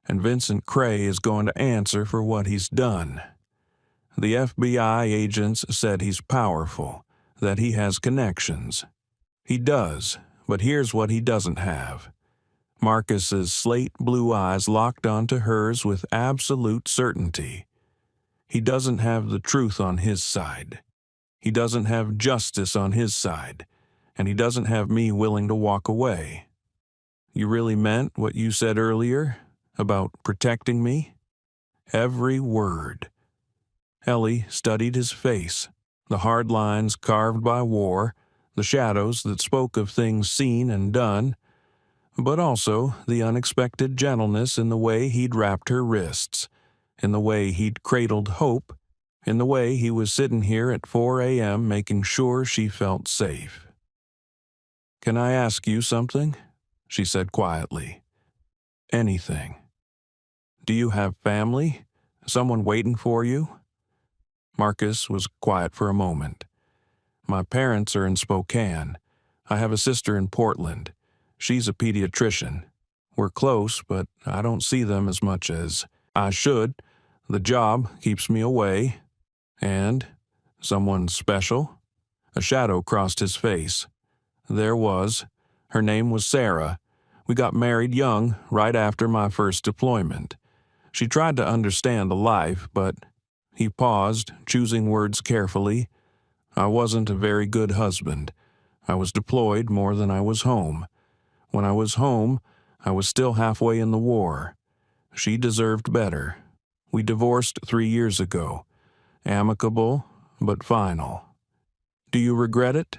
and Vincent Cray is going to answer for what he's done. The FBI agents said he's powerful, that he has connections. He does, but here's what he doesn't have. Marcus's slate blue eyes locked onto hers with absolute certainty. He doesn't have the truth on his side. He doesn't have justice on his side, and he doesn't have me willing to walk away. You really meant what you said earlier about protecting me? Every word. Ellie studied his face, the hard lines carved by war, the shadows that spoke of things seen and done, but also the unexpected gentleness in the way he'd wrapped her wrists, in the way he'd cradled hope, in the way he was sitting here at 4 a.m. making sure she felt safe. Can I ask you something? She said quietly. Anything. Do you have family? Someone waiting for you? Marcus was quiet for a moment. My parents are in Spokane. I have a sister in Portland. She's a pediatrician. We're close, but I don't see them as much as I should. The job keeps me away. And someone special? A shadow crossed his face. There was. Her name was Sarah. We got married young, right after my first deployment. She tried to understand the life, but he paused, choosing words carefully. I wasn't a very good husband. I was deployed more than I was home. When I was home, I was still halfway in the war. She deserved better. We divorced 3 years ago. Amicable, but final. Do you regret it?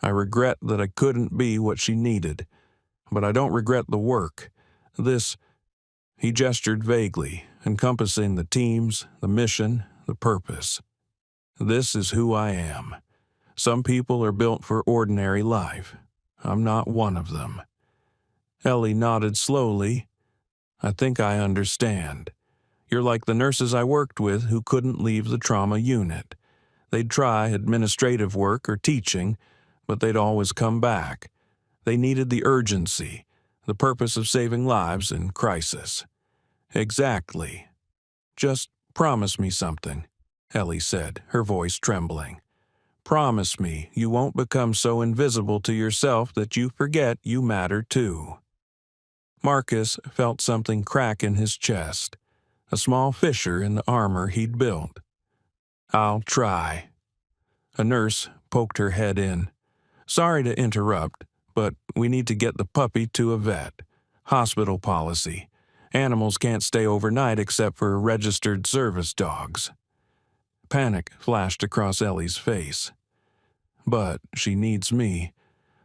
I regret that I couldn't be what she needed, but I don't regret the work. This," he gestured vaguely, encompassing the teams, the mission, the purpose. "This is who I am. Some people are built for ordinary life. I'm not one of them." Ellie nodded slowly. "I think I understand. You're like the nurses I worked with who couldn't leave the trauma unit. They'd try administrative work or teaching, but they'd always come back. They needed the urgency, the purpose of saving lives in crisis." "Exactly. Just promise me something," Ellie said, her voice trembling. "Promise me you won't become so invisible to yourself that you forget you matter too." Marcus felt something crack in his chest, a small fissure in the armor he'd built. "I'll try." A nurse poked her head in. "Sorry to interrupt, but we need to get the puppy to a vet. Hospital policy. Animals can't stay overnight except for registered service dogs." Panic flashed across Ellie's face. "But she needs me."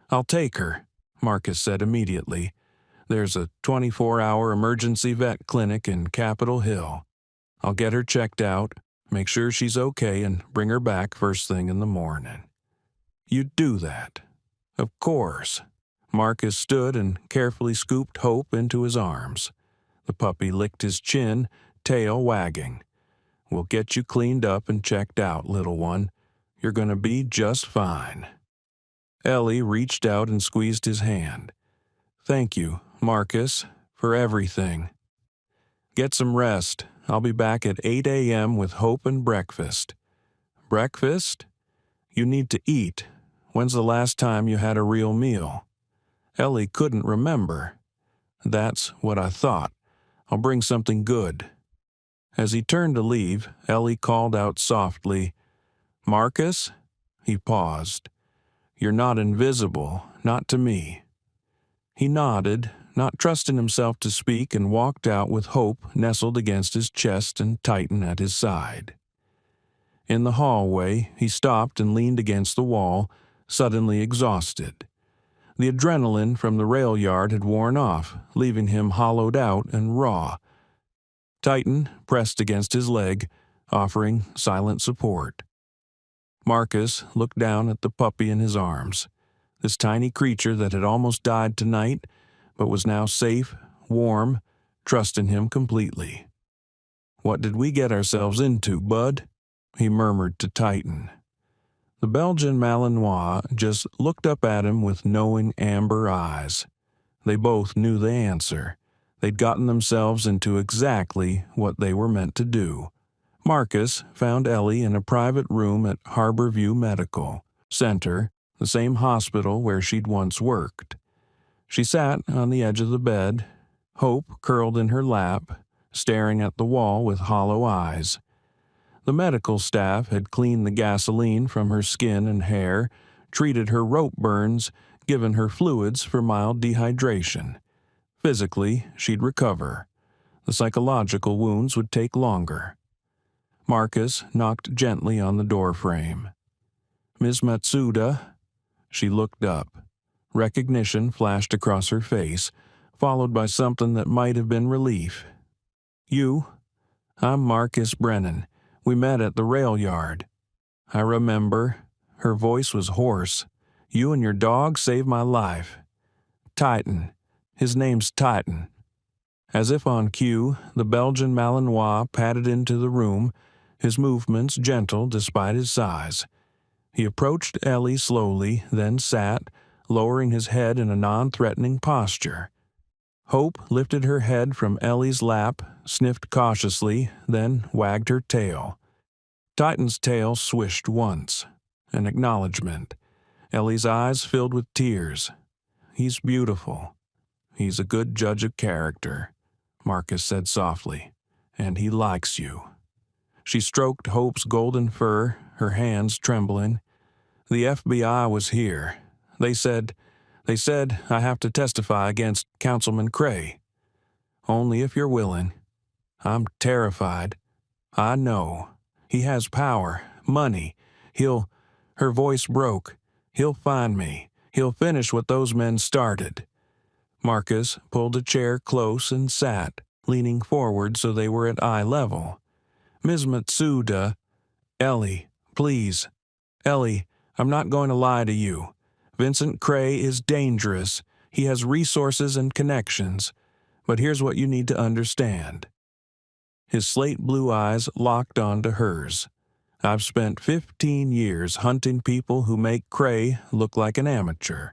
"I'll take her," Marcus said immediately. "There's a 24-hour emergency vet clinic in Capitol Hill. I'll get her checked out, make sure she's okay, and bring her back first thing in the morning." "You'd do that?" "Of course." Marcus stood and carefully scooped Hope into his arms. The puppy licked his chin, tail wagging. "We'll get you cleaned up and checked out, little one. You're going to be just fine." Ellie reached out and squeezed his hand. "Thank you, Marcus, for everything. Get some rest. I'll be back at 8 a.m. with Hope and breakfast." "Breakfast? You need to eat. When's the last time you had a real meal?" Ellie couldn't remember. "That's what I thought. I'll bring something good." As he turned to leave, Ellie called out softly, "Marcus?" He paused. "You're not invisible, not to me." He nodded, not trusting himself to speak, and walked out with Hope nestled against his chest and Titan at his side. In the hallway, he stopped and leaned against the wall, suddenly exhausted. The adrenaline from the rail yard had worn off, leaving him hollowed out and raw. Titan pressed against his leg, offering silent support. Marcus looked down at the puppy in his arms, this tiny creature that had almost died tonight, but was now safe, warm, trusting him completely. "What did we get ourselves into, bud?" he murmured to Titan. The Belgian Malinois just looked up at him with knowing amber eyes. They both knew the answer. They'd gotten themselves into exactly what they were meant to do. Marcus found Ellie in a private room at Harborview Medical Center, the same hospital where she'd once worked. She sat on the edge of the bed, Hope curled in her lap, staring at the wall with hollow eyes. The medical staff had cleaned the gasoline from her skin and hair, treated her rope burns, given her fluids for mild dehydration. Physically, she'd recover. The psychological wounds would take longer. Marcus knocked gently on the doorframe. "Miss Matsuda?" She looked up. Recognition flashed across her face, followed by something that might have been relief. "You? I'm Marcus Brennan. We met at the rail yard." "I remember." Her voice was hoarse. "You and your dog saved my life." "Titan. His name's Titan." As if on cue, the Belgian Malinois padded into the room, his movements gentle despite his size. He approached Ellie slowly, then sat, lowering his head in a non-threatening posture. Hope lifted her head from Ellie's lap, sniffed cautiously, then wagged her tail. Titan's tail swished once, an acknowledgement. Ellie's eyes filled with tears. "He's beautiful. He's a good judge of character," Marcus said softly, "and he likes you." She stroked Hope's golden fur, her hands trembling. "The FBI was here. They said I have to testify against Councilman Cray." "Only if you're willing." "I'm terrified." "I know. He has power, money. He'll—" Her voice broke. "He'll find me. He'll finish what those men started." Marcus pulled a chair close and sat, leaning forward so they were at eye level. Ms. Matsuda, Ellie, please. Ellie, I'm not going to lie to you. Vincent Cray is dangerous. He has resources and connections. But here's what you need to understand. His slate blue eyes locked onto hers. I've spent 15 years hunting people who make Cray look like an amateur.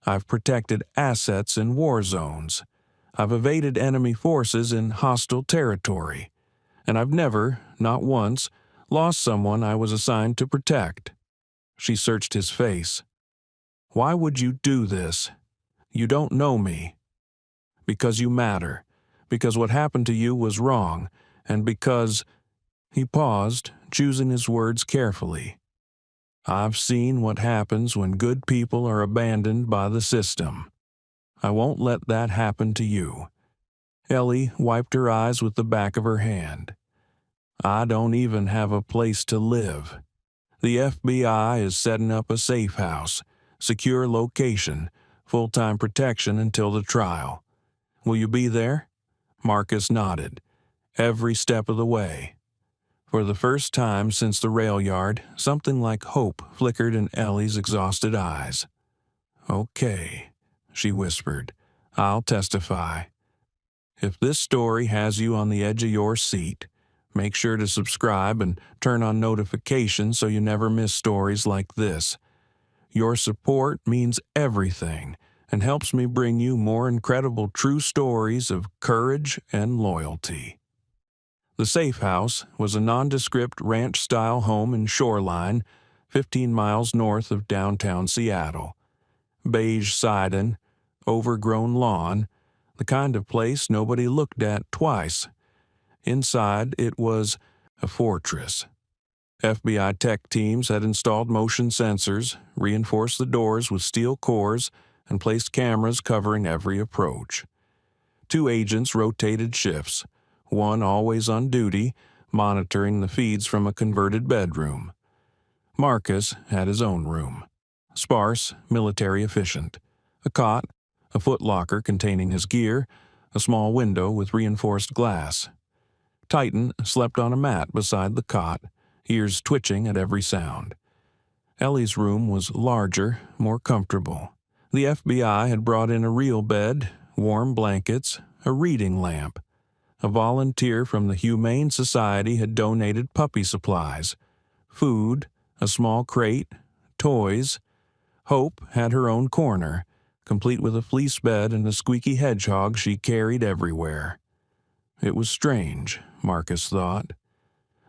I've protected assets in war zones. I've evaded enemy forces in hostile territory. And I've never, not once, lost someone I was assigned to protect. She searched his face. Why would you do this? You don't know me. Because you matter. Because what happened to you was wrong. And because... He paused, choosing his words carefully. I've seen what happens when good people are abandoned by the system. I won't let that happen to you. Ellie wiped her eyes with the back of her hand. I don't even have a place to live. The FBI is setting up a safe house, secure location, full-time protection until the trial. Will you be there? Marcus nodded. Every step of the way. For the first time since the rail yard, something like hope flickered in Ellie's exhausted eyes. Okay, she whispered. I'll testify. If this story has you on the edge of your seat, make sure to subscribe and turn on notifications so you never miss stories like this. Your support means everything and helps me bring you more incredible true stories of courage and loyalty. The safe house was a nondescript ranch-style home in Shoreline, 15 miles north of downtown Seattle. Beige siding, overgrown lawn, the kind of place nobody looked at twice. Inside, it was a fortress. FBI tech teams had installed motion sensors, reinforced the doors with steel cores, and placed cameras covering every approach. 2 agents rotated shifts, one always on duty, monitoring the feeds from a converted bedroom. Marcus had his own room. Sparse, military efficient. A cot, a footlocker containing his gear, a small window with reinforced glass. Titan slept on a mat beside the cot, ears twitching at every sound. Ellie's room was larger, more comfortable. The FBI had brought in a real bed, warm blankets, a reading lamp. A volunteer from the Humane Society had donated puppy supplies, food, a small crate, toys. Hope had her own corner, complete with a fleece bed and a squeaky hedgehog she carried everywhere. It was strange, Marcus thought.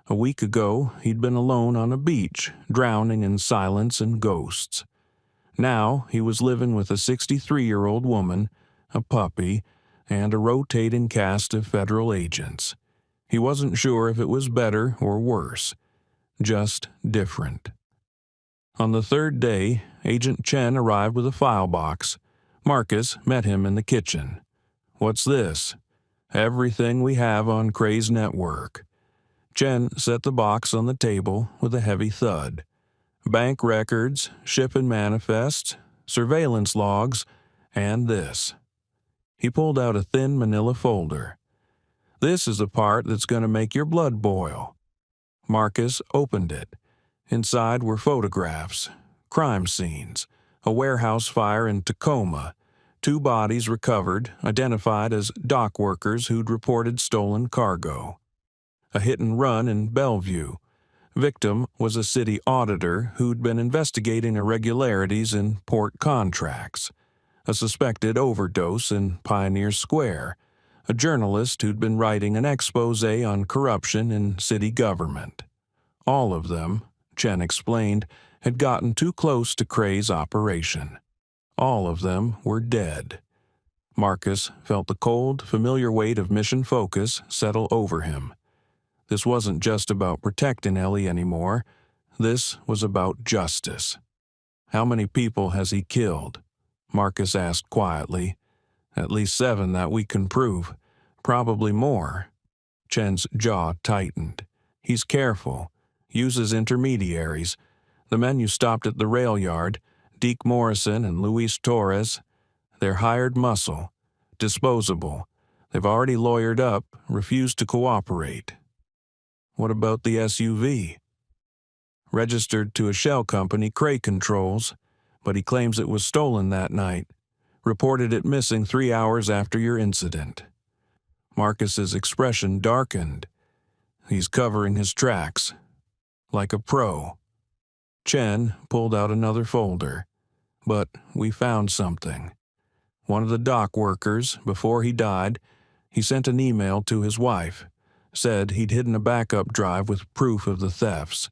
A week ago, he'd been alone on a beach, drowning in silence and ghosts. Now he was living with a 63-year-old woman, a puppy, and a rotating cast of federal agents. He wasn't sure if it was better or worse, just different. On the 3rd day, Agent Chen arrived with a file box. Marcus met him in the kitchen. What's this? Everything we have on Cray's network. Chen set the box on the table with a heavy thud. Bank records, shipping manifests, surveillance logs, and this. He pulled out a thin manila folder. This is the part that's going to make your blood boil. Marcus opened it. Inside were photographs, crime scenes, a warehouse fire in Tacoma, 2 bodies recovered, identified as dock workers who'd reported stolen cargo. A hit and run in Bellevue. Victim was a city auditor who'd been investigating irregularities in port contracts. A suspected overdose in Pioneer Square, a journalist who'd been writing an expose on corruption in city government. All of them, Chen explained, had gotten too close to Cray's operation. All of them were dead. Marcus felt the cold, familiar weight of mission focus settle over him. This wasn't just about protecting Ellie anymore. This was about justice. How many people has he killed? Marcus asked quietly. At least 7 that we can prove. Probably more. Chen's jaw tightened. He's careful. Uses intermediaries. The men you stopped at the rail yard, Deke Morrison and Luis Torres, They're hired muscle, disposable. They've already lawyered up, refused to cooperate. What about the SUV? Registered to a shell company Cray controls, but he claims it was stolen that night. Reported it missing 3 hours after your incident. Marcus's expression darkened. He's covering his tracks. Like a pro. Chen pulled out another folder. But we found something. One of the dock workers, before he died, he sent an email to his wife. Said he'd hidden a backup drive with proof of the thefts.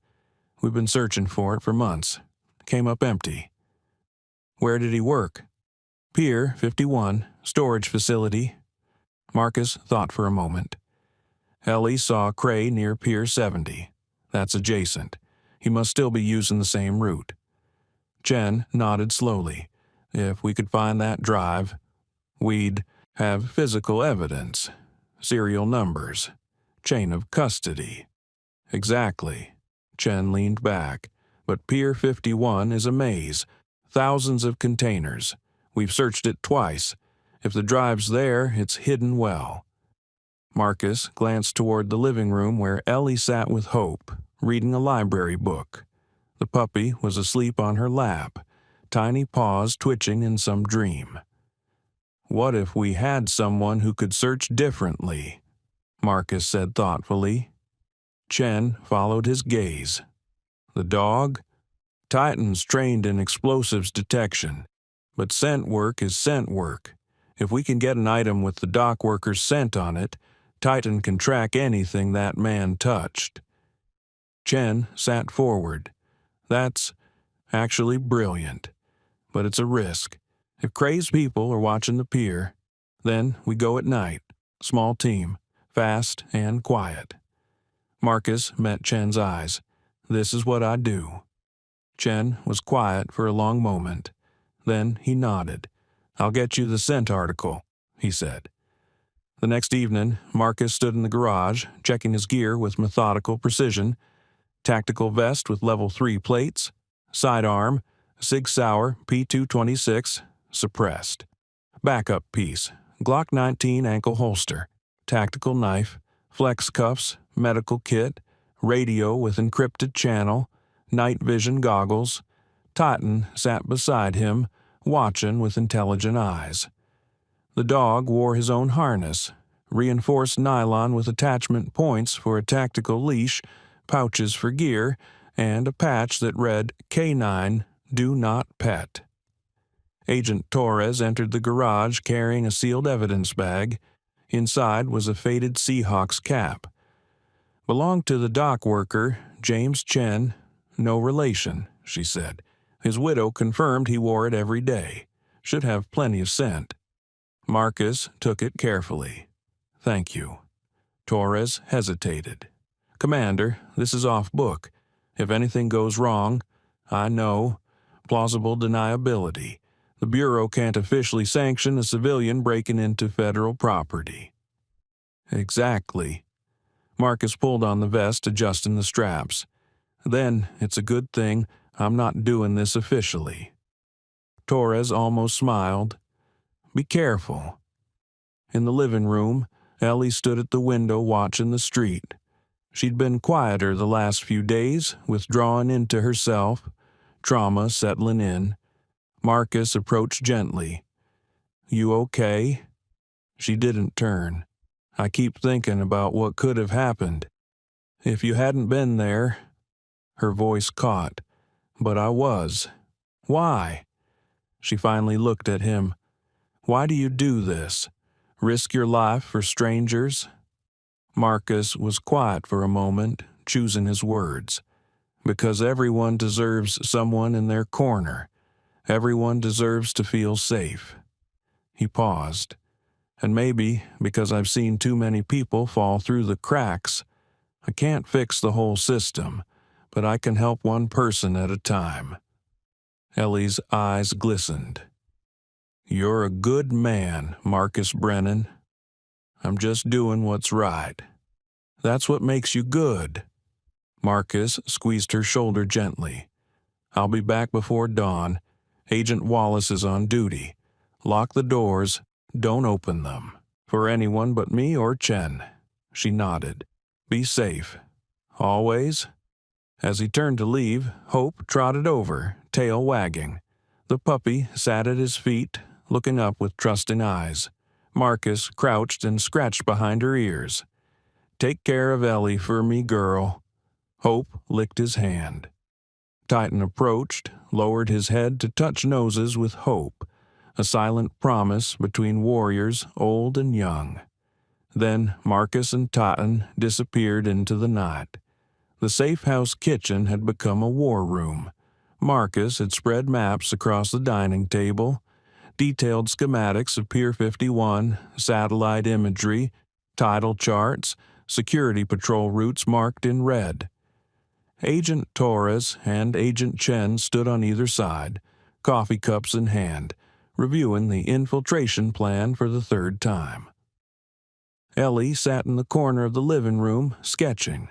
We've been searching for it for months. Came up empty. Where did he work? Pier 51, storage facility. Marcus thought for a moment. Ellie saw Cray near Pier 70. That's adjacent. He must still be using the same route. Chen nodded slowly. If we could find that drive, we'd have physical evidence, serial numbers, chain of custody. Exactly. Chen leaned back. But Pier 51 is a maze. Thousands of containers. We've searched it twice. If the drive's there, it's hidden well. Marcus glanced toward the living room where Ellie sat with Hope, reading a library book. The puppy was asleep on her lap, tiny paws twitching in some dream. What if we had someone who could search differently? Marcus said thoughtfully. Chen followed his gaze. The dog? Titan's trained in explosives detection, but scent work is scent work. If we can get an item with the dock worker's scent on it, Titan can track anything that man touched. Chen sat forward. That's actually brilliant, but it's a risk. If Cray's people are watching the pier, then we go at night, small team, fast and quiet. Marcus met Chen's eyes. This is what I do. Chen was quiet for a long moment. Then he nodded. I'll get you the scent article, he said. The next evening, Marcus stood in the garage, checking his gear with methodical precision. Tactical vest with level 3 plates, sidearm, Sig Sauer P226, suppressed. Backup piece, Glock 19 ankle holster, tactical knife, flex cuffs, medical kit, radio with encrypted channel, night vision goggles. Titan sat beside him, watching with intelligent eyes. The dog wore his own harness, reinforced nylon with attachment points for a tactical leash, pouches for gear, and a patch that read K9, Do Not Pet. Agent Torres entered the garage carrying a sealed evidence bag. Inside was a faded Seahawks cap. Belonged to the dock worker, James Chen. No relation, she said. His widow confirmed he wore it every day. Should have plenty of scent. Marcus took it carefully. Thank you. Torres hesitated. Commander, this is off book. If anything goes wrong, I know. Plausible deniability. The Bureau can't officially sanction a civilian breaking into federal property. Exactly. Marcus pulled on the vest, adjusting the straps. Then it's a good thing I'm not doing this officially. Torres almost smiled. Be careful. In the living room, Ellie stood at the window watching the street. She'd been quieter the last few days, withdrawing into herself, trauma settling in. Marcus approached gently. You okay? She didn't turn. I keep thinking about what could have happened. If you hadn't been there. Her voice caught. But I was. Why? She finally looked at him. Why do you do this? Risk your life for strangers? Marcus was quiet for a moment, choosing his words. Because everyone deserves someone in their corner. Everyone deserves to feel safe. He paused. And maybe because I've seen too many people fall through the cracks. I can't fix the whole system, but I can help one person at a time. Ellie's eyes glistened. You're a good man, Marcus Brennan. I'm just doing what's right. That's what makes you good. Marcus squeezed her shoulder gently. I'll be back before dawn. Agent Wallace is on duty. Lock the doors. Don't open them. For anyone but me or Chen." She nodded. "Be safe. Always?" As he turned to leave, Hope trotted over, tail wagging. The puppy sat at his feet, looking up with trusting eyes. Marcus crouched and scratched behind her ears. "Take care of Ellie for me, girl." Hope licked his hand. Titan approached, lowered his head to touch noses with Hope, a silent promise between warriors old and young. Then Marcus and Titan disappeared into the night. The safe house kitchen had become a war room. Marcus had spread maps across the dining table, detailed schematics of Pier 51, satellite imagery, tidal charts, security patrol routes marked in red. Agent Torres and Agent Chen stood on either side, coffee cups in hand, reviewing the infiltration plan for the third time. Ellie sat in the corner of the living room, sketching.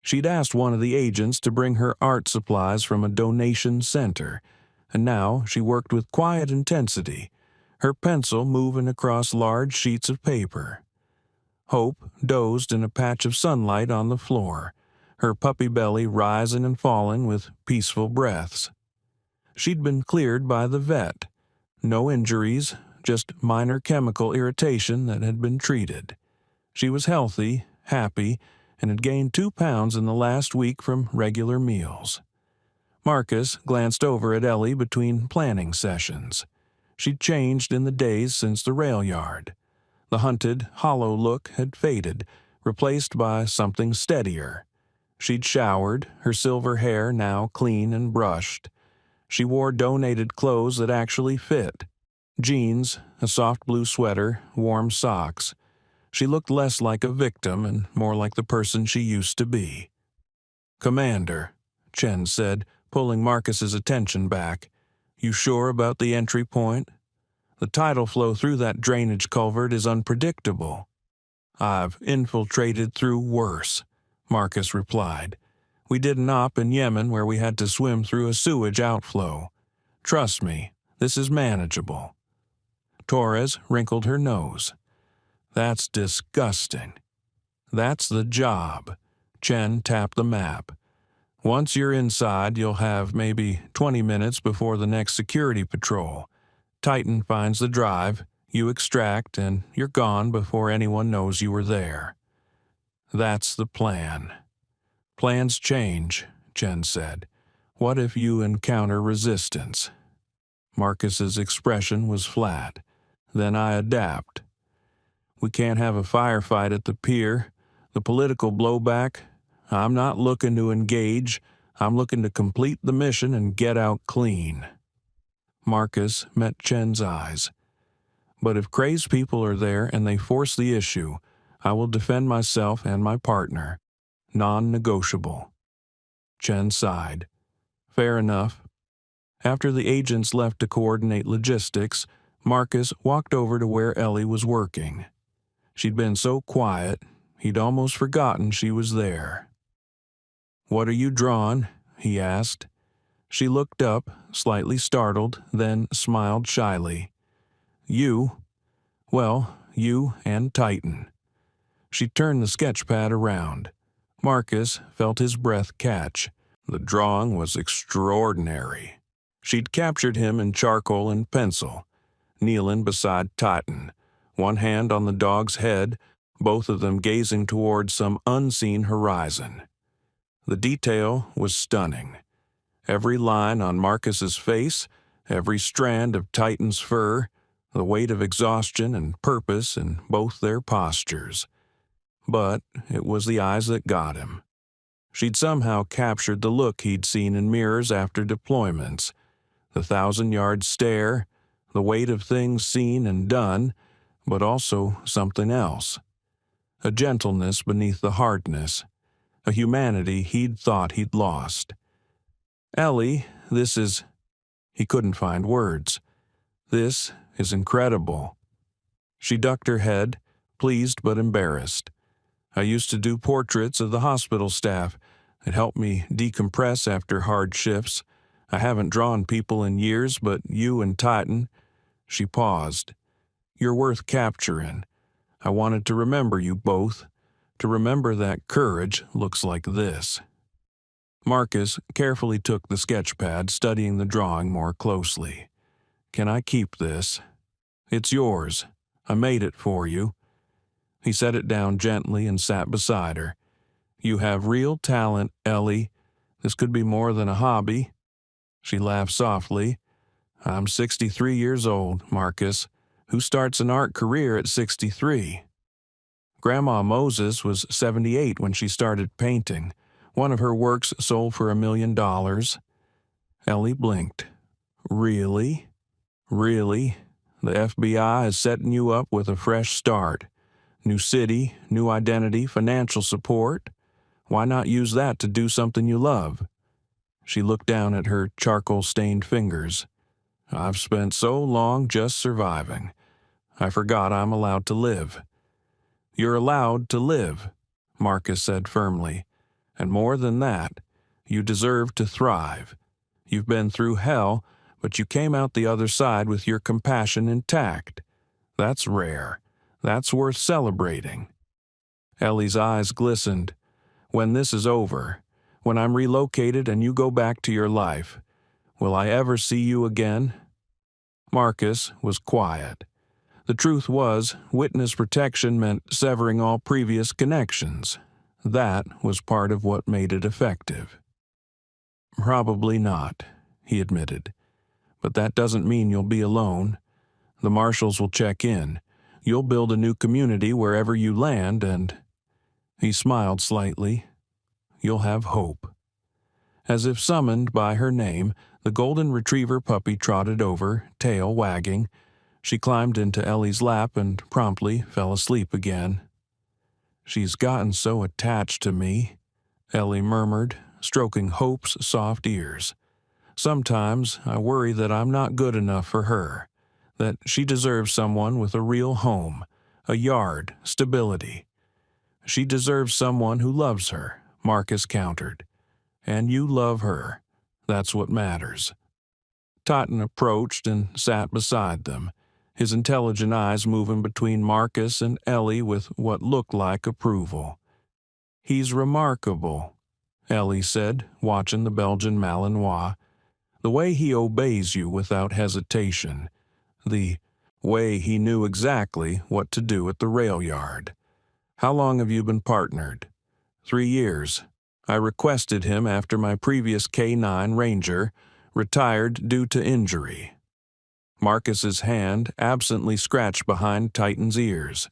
She'd asked one of the agents to bring her art supplies from a donation center, and now she worked with quiet intensity, her pencil moving across large sheets of paper. Hope dozed in a patch of sunlight on the floor, her puppy belly rising and falling with peaceful breaths. She'd been cleared by the vet. No injuries, just minor chemical irritation that had been treated. She was healthy, happy, and had gained 2 pounds in the last week from regular meals. Marcus glanced over at Ellie between planning sessions. She'd changed in the days since the rail yard. The hunted, hollow look had faded, replaced by something steadier. She'd showered, her silver hair now clean and brushed. She wore donated clothes that actually fit. Jeans, a soft blue sweater, warm socks. She looked less like a victim and more like the person she used to be. "Commander," Chen said, pulling Marcus's attention back, "you sure about the entry point? The tidal flow through that drainage culvert is unpredictable." "I've infiltrated through worse," Marcus replied. "We did an op in Yemen where we had to swim through a sewage outflow. Trust me, this is manageable." Torres wrinkled her nose. "That's disgusting." "That's the job." Chen tapped the map. "Once you're inside, you'll have maybe 20 minutes before the next security patrol. Titan finds the drive, you extract, and you're gone before anyone knows you were there." "That's the plan." "Plans change," Chen said. "What if you encounter resistance?" Marcus's expression was flat. "Then I adapt." "We can't have a firefight at the pier. The political blowback. I'm not looking to engage. I'm looking to complete the mission and get out clean." Marcus met Chen's eyes. "But if Cray's people are there and they force the issue, I will defend myself and my partner. Non-negotiable." Chen sighed. "Fair enough." After the agents left to coordinate logistics, Marcus walked over to where Ellie was working. She'd been so quiet, he'd almost forgotten she was there. "What are you drawing?" he asked. She looked up, slightly startled, then smiled shyly. "You? Well, you and Titan." She turned the sketch pad around. Marcus felt his breath catch. The drawing was extraordinary. She'd captured him in charcoal and pencil, kneeling beside Titan, one hand on the dog's head, both of them gazing toward some unseen horizon. The detail was stunning. Every line on Marcus's face, every strand of Titan's fur, the weight of exhaustion and purpose in both their postures. But it was the eyes that got him. She'd somehow captured the look he'd seen in mirrors after deployments, the 1,000-yard stare, the weight of things seen and done, but also something else. A gentleness beneath the hardness, a humanity he'd thought he'd lost. "Ellie, this is..." He couldn't find words. "This is incredible." She ducked her head, pleased but embarrassed. "I used to do portraits of the hospital staff. It helped me decompress after hard shifts. I haven't drawn people in years, but you and Titan, She paused. "You're worth capturing. I wanted to remember you both, to remember that courage looks like this." Marcus carefully took the sketch pad, studying the drawing more closely. "Can I keep this?" "It's yours. I made it for you." He set it down gently and sat beside her. "You have real talent, Ellie. This could be more than a hobby." She laughed softly. "I'm 63 years old, Marcus. Who starts an art career at 63? Grandma Moses was 78 when she started painting. One of her works sold for $1 million. Ellie blinked. "Really? Really? The FBI is setting you up with a fresh start. New city, new identity, financial support. Why not use that to do something you love?" She looked down at her charcoal-stained fingers. "I've spent so long just surviving. I forgot I'm allowed to live." "You're allowed to live," Marcus said firmly. "And more than that, you deserve to thrive. You've been through hell, but you came out the other side with your compassion intact. That's rare. That's worth celebrating." Ellie's eyes glistened. "When this is over, when I'm relocated and you go back to your life, will I ever see you again?" Marcus was quiet. The truth was, witness protection meant severing all previous connections. That was part of what made it effective. "Probably not," he admitted. "But that doesn't mean you'll be alone. The marshals will check in. You'll build a new community wherever you land, and—" He smiled slightly. "You'll have hope." As if summoned by her name, the golden retriever puppy trotted over, tail wagging. She climbed into Ellie's lap and promptly fell asleep again. "She's gotten so attached to me," Ellie murmured, stroking Hope's soft ears. "Sometimes I worry that I'm not good enough for her, that she deserves someone with a real home, a yard, stability." "She deserves someone who loves her," Marcus countered. "And you love her. That's what matters." Totten approached and sat beside them, his intelligent eyes moving between Marcus and Ellie with what looked like approval. "He's remarkable," Ellie said, watching the Belgian Malinois. "The way he obeys you without hesitation. The way he knew exactly what to do at the rail yard. How long have you been partnered?" 3 years. I requested him after my previous K9 Ranger retired due to injury." Marcus's hand absently scratched behind Titan's ears.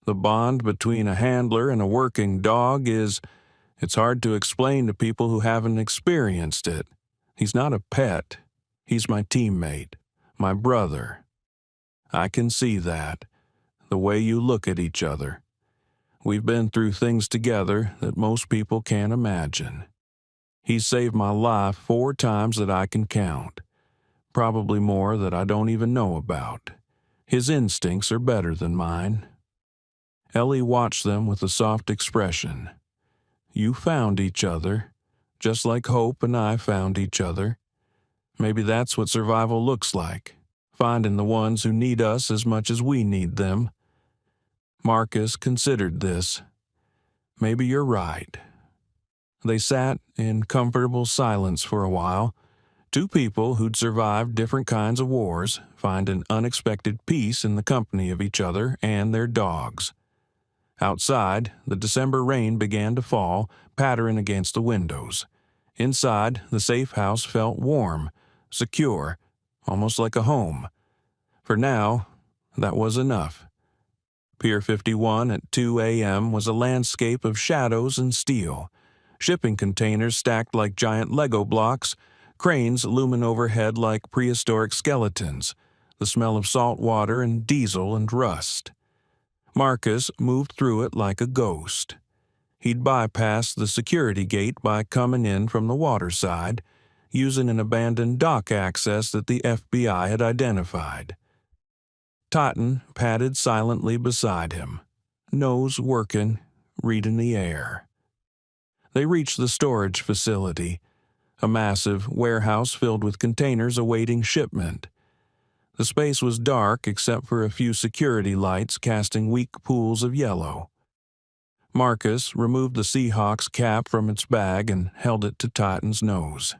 "The bond between a handler and a working dog it's hard to explain to people who haven't experienced it. He's not a pet. He's my teammate, my brother. I can see that, the way you look at each other. We've been through things together that most people can't imagine. He's saved my life 4 times that I can count. Probably more that I don't even know about. His instincts are better than mine." Ellie watched them with a soft expression. "You found each other, just like Hope and I found each other. Maybe that's what survival looks like, finding the ones who need us as much as we need them." Marcus considered this. "Maybe you're right." They sat in comfortable silence for a while. 2 people who'd survived different kinds of wars find an unexpected peace in the company of each other and their dogs. Outside, the December rain began to fall, pattering against the windows. Inside, the safe house felt warm, secure, almost like a home. For now, that was enough. Pier 51 at 2 a.m. was a landscape of shadows and steel. Shipping containers stacked like giant Lego blocks, cranes looming overhead like prehistoric skeletons, the smell of salt water and diesel and rust. Marcus moved through it like a ghost. He'd bypassed the security gate by coming in from the water side, using an abandoned dock access that the FBI had identified. Totten padded silently beside him, nose working, reading the air. They reached the storage facility, a massive warehouse filled with containers awaiting shipment. The space was dark except for a few security lights casting weak pools of yellow. Marcus removed the Seahawk's cap from its bag and held it to Titan's nose.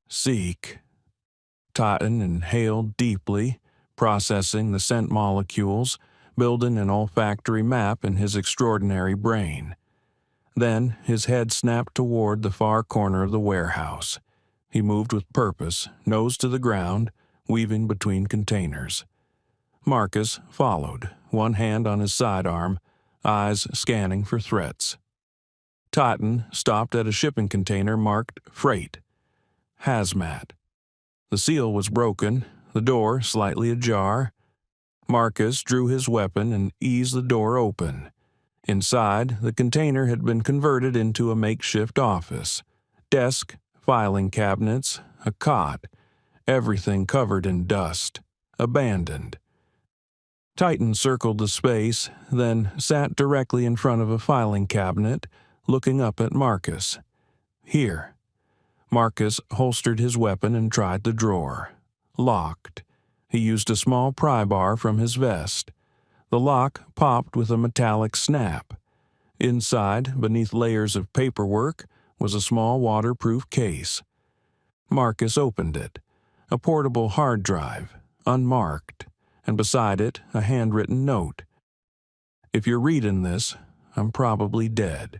Seek. Titan inhaled deeply, processing the scent molecules, building an olfactory map in his extraordinary brain. Then his head snapped toward the far corner of the warehouse. He moved with purpose, nose to the ground, weaving between containers. Marcus followed, one hand on his sidearm, eyes scanning for threats. Titan stopped at a shipping container marked Freight. Hazmat. The seal was broken, the door slightly ajar. Marcus drew his weapon and eased the door open. Inside, the container had been converted into a makeshift office. Desk, filing cabinets, a cot, everything covered in dust, abandoned. Titan circled the space, then sat directly in front of a filing cabinet, looking up at Marcus. Here. Marcus holstered his weapon and tried the drawer. Locked. He used a small pry bar from his vest. The lock popped with a metallic snap. Inside, beneath layers of paperwork, was a small waterproof case. Marcus opened it. A portable hard drive, unmarked, and beside it a handwritten note. If you're reading this, I'm probably dead.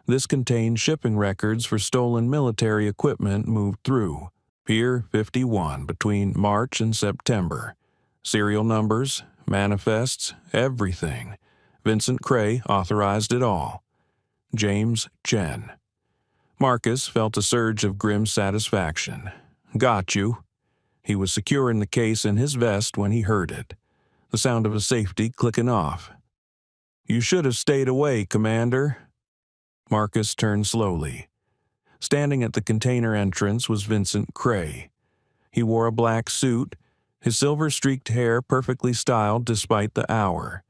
This contained shipping records for stolen military equipment moved through Pier 51 between March and September. Serial numbers, manifests, everything. Vincent Cray authorized it all. James Chen. Marcus felt a surge of grim satisfaction. Got you. He was securing the case in his vest when he heard it. The sound of a safety clicking off. You should have stayed away, Commander. Marcus turned slowly. Standing at the container entrance was Vincent Cray. He wore a black suit, his silver-streaked hair perfectly styled despite the hour.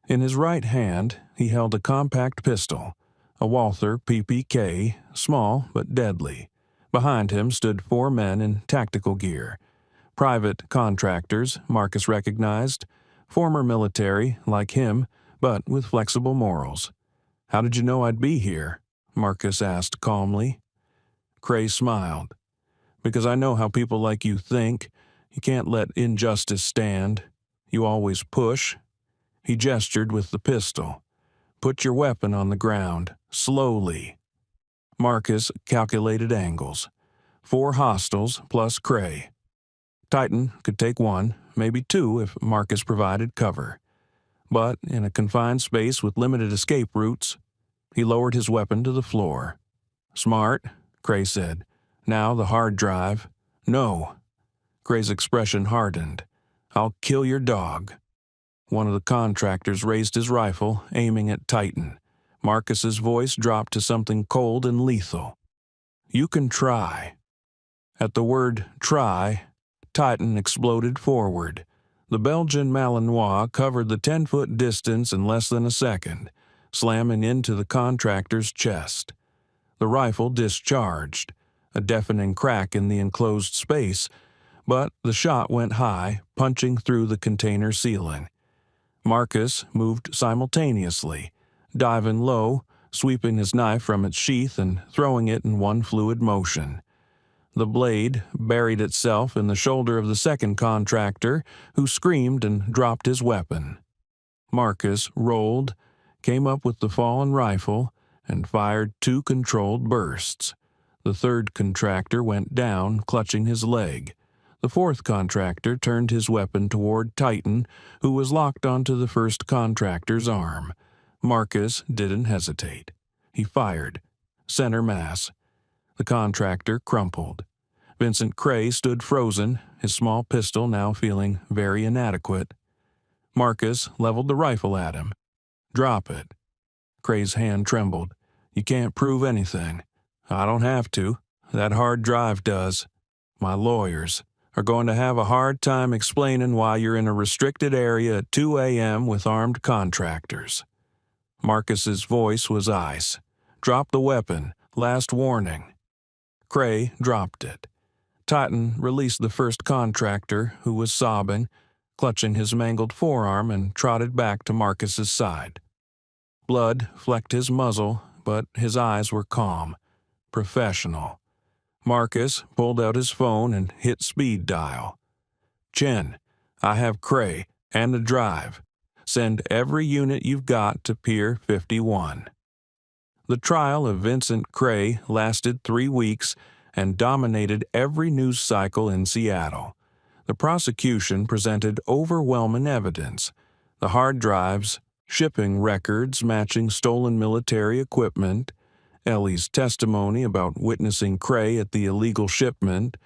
In his right hand, he held a compact pistol, a Walther PPK, small but deadly. Behind him stood 4 men in tactical gear. Private contractors, Marcus recognized, former military, like him, but with flexible morals. How did you know I'd be here? Marcus asked calmly. Cray smiled. Because I know how people like you think. You can't let injustice stand. You always push. He gestured with the pistol. Put your weapon on the ground, slowly. Marcus calculated angles. 4 hostiles plus Cray. Titan could take 1, maybe 2 if Marcus provided cover. But in a confined space with limited escape routes, he lowered his weapon to the floor. Smart, Cray said. Now the hard drive. No. Cray's expression hardened. I'll kill your dog. One of the contractors raised his rifle, aiming at Titan. Marcus's voice dropped to something cold and lethal. You can try. At the word try, Titan exploded forward. The Belgian Malinois covered the 10-foot distance in less than a second, slamming into the contractor's chest. The rifle discharged, a deafening crack in the enclosed space, but the shot went high, punching through the container ceiling. Marcus moved simultaneously, diving low, sweeping his knife from its sheath and throwing it in one fluid motion. The blade buried itself in the shoulder of the second contractor, who screamed and dropped his weapon. Marcus rolled, came up with the fallen rifle, and fired 2 controlled bursts. The third contractor went down, clutching his leg. The fourth contractor turned his weapon toward Titan, who was locked onto the first contractor's arm. Marcus didn't hesitate. He fired. Center mass. The contractor crumpled. Vincent Cray stood frozen, his small pistol now feeling very inadequate. Marcus leveled the rifle at him. Drop it. Cray's hand trembled. You can't prove anything. I don't have to. That hard drive does. My lawyers are going to have a hard time explaining why you're in a restricted area at 2 a.m. with armed contractors. Marcus's voice was ice. Drop the weapon. Last warning. Cray dropped it. Titan released the first contractor, who was sobbing, clutching his mangled forearm, and trotted back to Marcus's side. Blood flecked his muzzle, but his eyes were calm, professional. Marcus pulled out his phone and hit speed dial. "Chen, I have Cray and a drive. Send every unit you've got to Pier 51. The trial of Vincent Cray lasted 3 weeks and dominated every news cycle in Seattle. The prosecution presented overwhelming evidence. The hard drives, shipping records matching stolen military equipment, Ellie's testimony about witnessing Cray at the illegal shipment,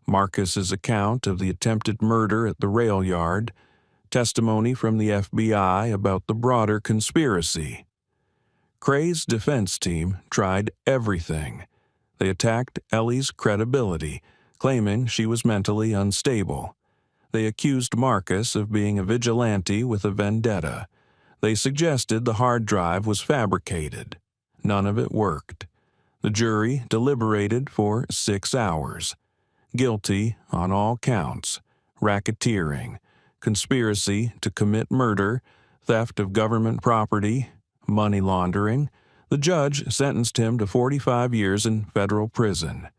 Marcus's account of the attempted murder at the rail yard, testimony from the FBI about the broader conspiracy. Cray's defense team tried everything. They attacked Ellie's credibility, claiming she was mentally unstable. They accused Marcus of being a vigilante with a vendetta. They suggested the hard drive was fabricated. None of it worked. The jury deliberated for 6 hours. Guilty on all counts: racketeering, conspiracy to commit murder, theft of government property, money laundering. The judge sentenced him to 45 years in federal prison.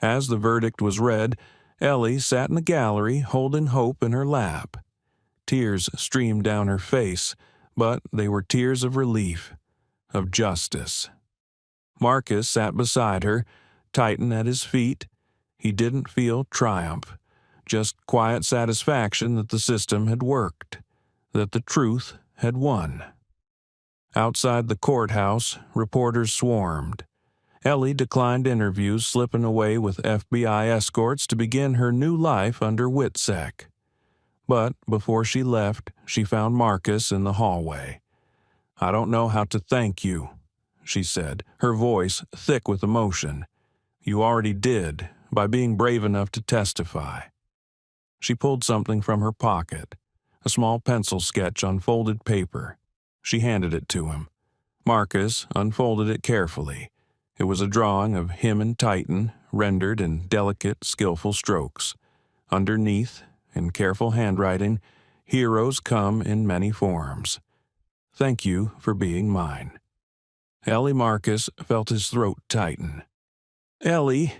As the verdict was read, Ellie sat in the gallery holding Hope in her lap. Tears streamed down her face, but they were tears of relief, of justice. Marcus sat beside her, Titan at his feet. He didn't feel triumph, just quiet satisfaction that the system had worked, that the truth had won. Outside the courthouse, reporters swarmed. Ellie declined interviews, slipping away with FBI escorts to begin her new life under WITSEC. But before she left, she found Marcus in the hallway. "I don't know how to thank you," she said, her voice thick with emotion. "You already did, by being brave enough to testify." She pulled something from her pocket, a small pencil sketch on folded paper. She handed it to him. Marcus unfolded it carefully. It was a drawing of him and Titan, rendered in delicate, skillful strokes. Underneath, in careful handwriting, "Heroes come in many forms. Thank you for being mine." Ellie Marcus felt his throat tighten. "Ellie!"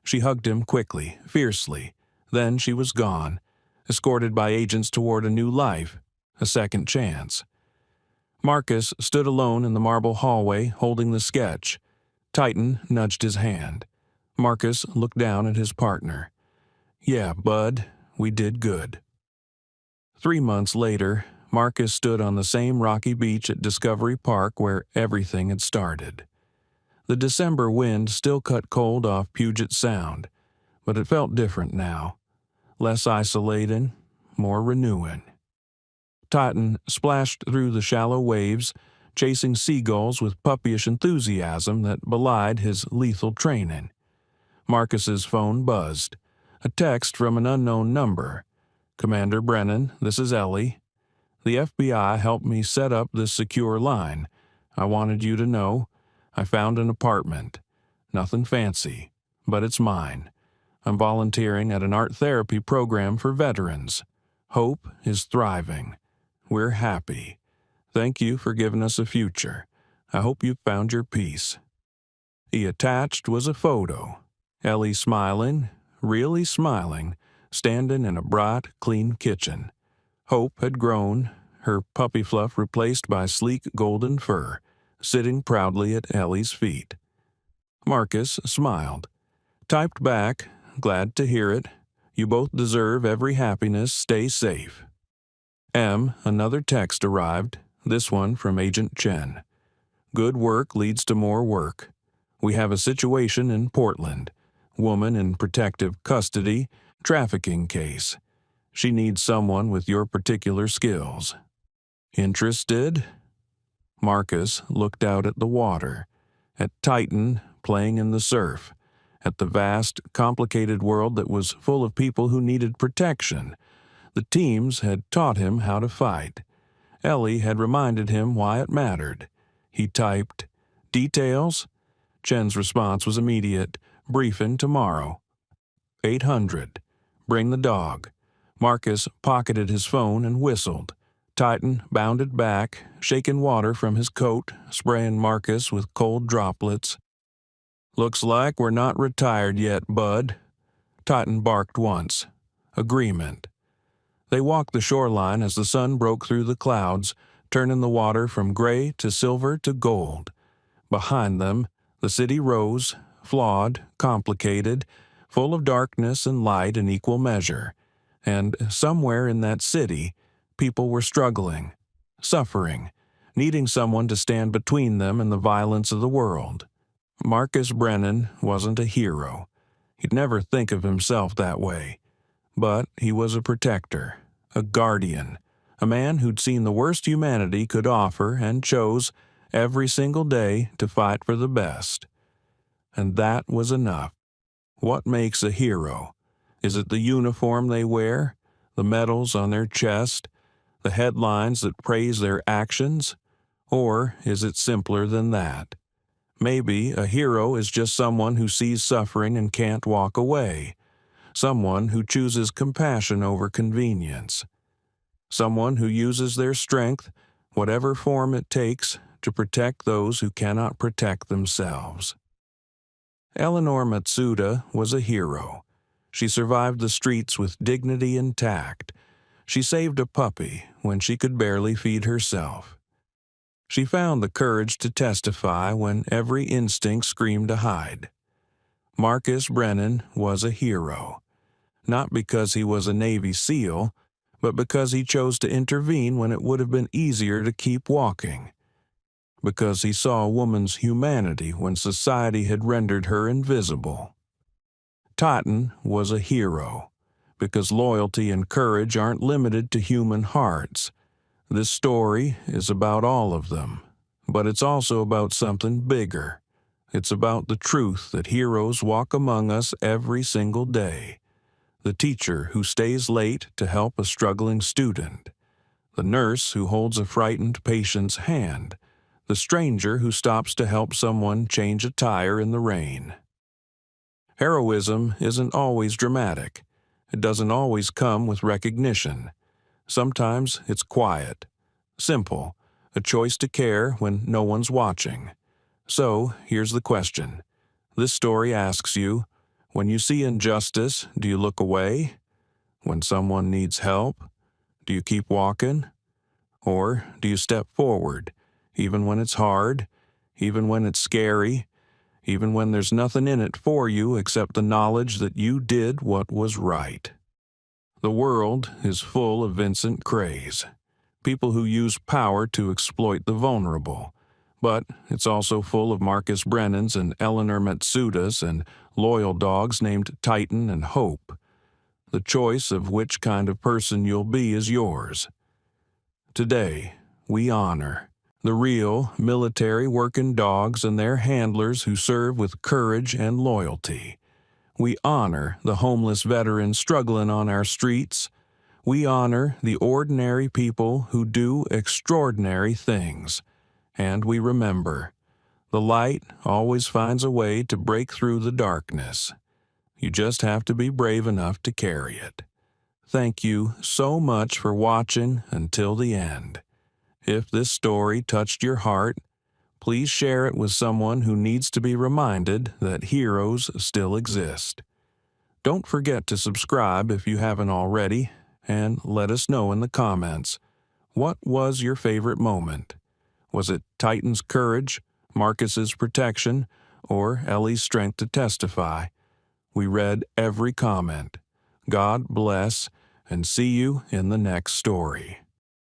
She hugged him quickly, fiercely. Then she was gone, escorted by agents toward a new life, a second chance. Marcus stood alone in the marble hallway, holding the sketch. Titan nudged his hand. Marcus looked down at his partner. "Yeah, bud, we did good." 3 months later, Marcus stood on the same rocky beach at Discovery Park where everything had started. The December wind still cut cold off Puget Sound, but it felt different now. Less isolating, more renewing. Titan splashed through the shallow waves, chasing seagulls with puppyish enthusiasm that belied his lethal training. Marcus's phone buzzed. A text from an unknown number. "Commander Brennan, this is Ellie. The FBI helped me set up this secure line. I wanted you to know. I found an apartment. Nothing fancy, but it's mine. I'm volunteering at an art therapy program for veterans. Hope is thriving. We're happy. Thank you for giving us a future. I hope you found your peace." He attached was a photo. Ellie smiling, really smiling, standing in a bright, clean kitchen. Hope had grown, her puppy fluff replaced by sleek golden fur, sitting proudly at Ellie's feet. Marcus smiled. Typed back, "Glad to hear it. You both deserve every happiness. Stay safe." Another text arrived, this one from Agent Chen. "Good work leads to more work. We have a situation in Portland. Woman in protective custody, trafficking case. She needs someone with your particular skills. Interested?" Marcus looked out at the water, at Titan playing in the surf, at the vast, complicated world that was full of people who needed protection. The teams had taught him how to fight. Ellie had reminded him why it mattered. He typed, "Details?" Chen's response was immediate, "Briefing tomorrow." 800. Bring the dog. Marcus pocketed his phone and whistled. Titan bounded back, shaking water from his coat, spraying Marcus with cold droplets. "Looks like we're not retired yet, bud." Titan barked once. Agreement. They walked the shoreline as the sun broke through the clouds, turning the water from gray to silver to gold. Behind them, the city rose, flawed, complicated, full of darkness and light in equal measure. And somewhere in that city, people were struggling, suffering, needing someone to stand between them and the violence of the world. Marcus Brennan wasn't a hero. He'd never think of himself that way. But he was a protector, a guardian, a man who'd seen the worst humanity could offer and chose, every single day, to fight for the best. And that was enough. What makes a hero? Is it the uniform they wear, the medals on their chest, the headlines that praise their actions? Or is it simpler than that? Maybe a hero is just someone who sees suffering and can't walk away, someone who chooses compassion over convenience, someone who uses their strength, whatever form it takes, to protect those who cannot protect themselves. Eleanor Matsuda was a hero. She survived the streets with dignity and tact. She saved a puppy when she could barely feed herself. She found the courage to testify when every instinct screamed to hide. Marcus Brennan was a hero, not because he was a Navy SEAL, but because he chose to intervene when it would have been easier to keep walking, because he saw a woman's humanity when society had rendered her invisible. Titan was a hero, because loyalty and courage aren't limited to human hearts. This story is about all of them, but it's also about something bigger. It's about the truth that heroes walk among us every single day. The teacher who stays late to help a struggling student, the nurse who holds a frightened patient's hand, the stranger who stops to help someone change a tire in the rain. Heroism isn't always dramatic. It doesn't always come with recognition. Sometimes it's quiet, simple, a choice to care when no one's watching. So, here's the question. This story asks you, when you see injustice, do you look away? When someone needs help, do you keep walking? Or do you step forward, even when it's hard, even when it's scary, even when there's nothing in it for you except the knowledge that you did what was right? The world is full of Vincent Crays, people who use power to exploit the vulnerable. But it's also full of Marcus Brennans and Eleanor Matsudas and loyal dogs named Titan and Hope. The choice of which kind of person you'll be is yours. Today, we honor the real military working dogs and their handlers who serve with courage and loyalty. We honor the homeless veterans struggling on our streets. We honor the ordinary people who do extraordinary things. And we remember, the light always finds a way to break through the darkness. You just have to be brave enough to carry it. Thank you so much for watching until the end. If this story touched your heart, please share it with someone who needs to be reminded that heroes still exist. Don't forget to subscribe if you haven't already, and let us know in the comments. What was your favorite moment? Was it Titan's courage, Marcus's protection, or Ellie's strength to testify? We read every comment. God bless, and see you in the next story.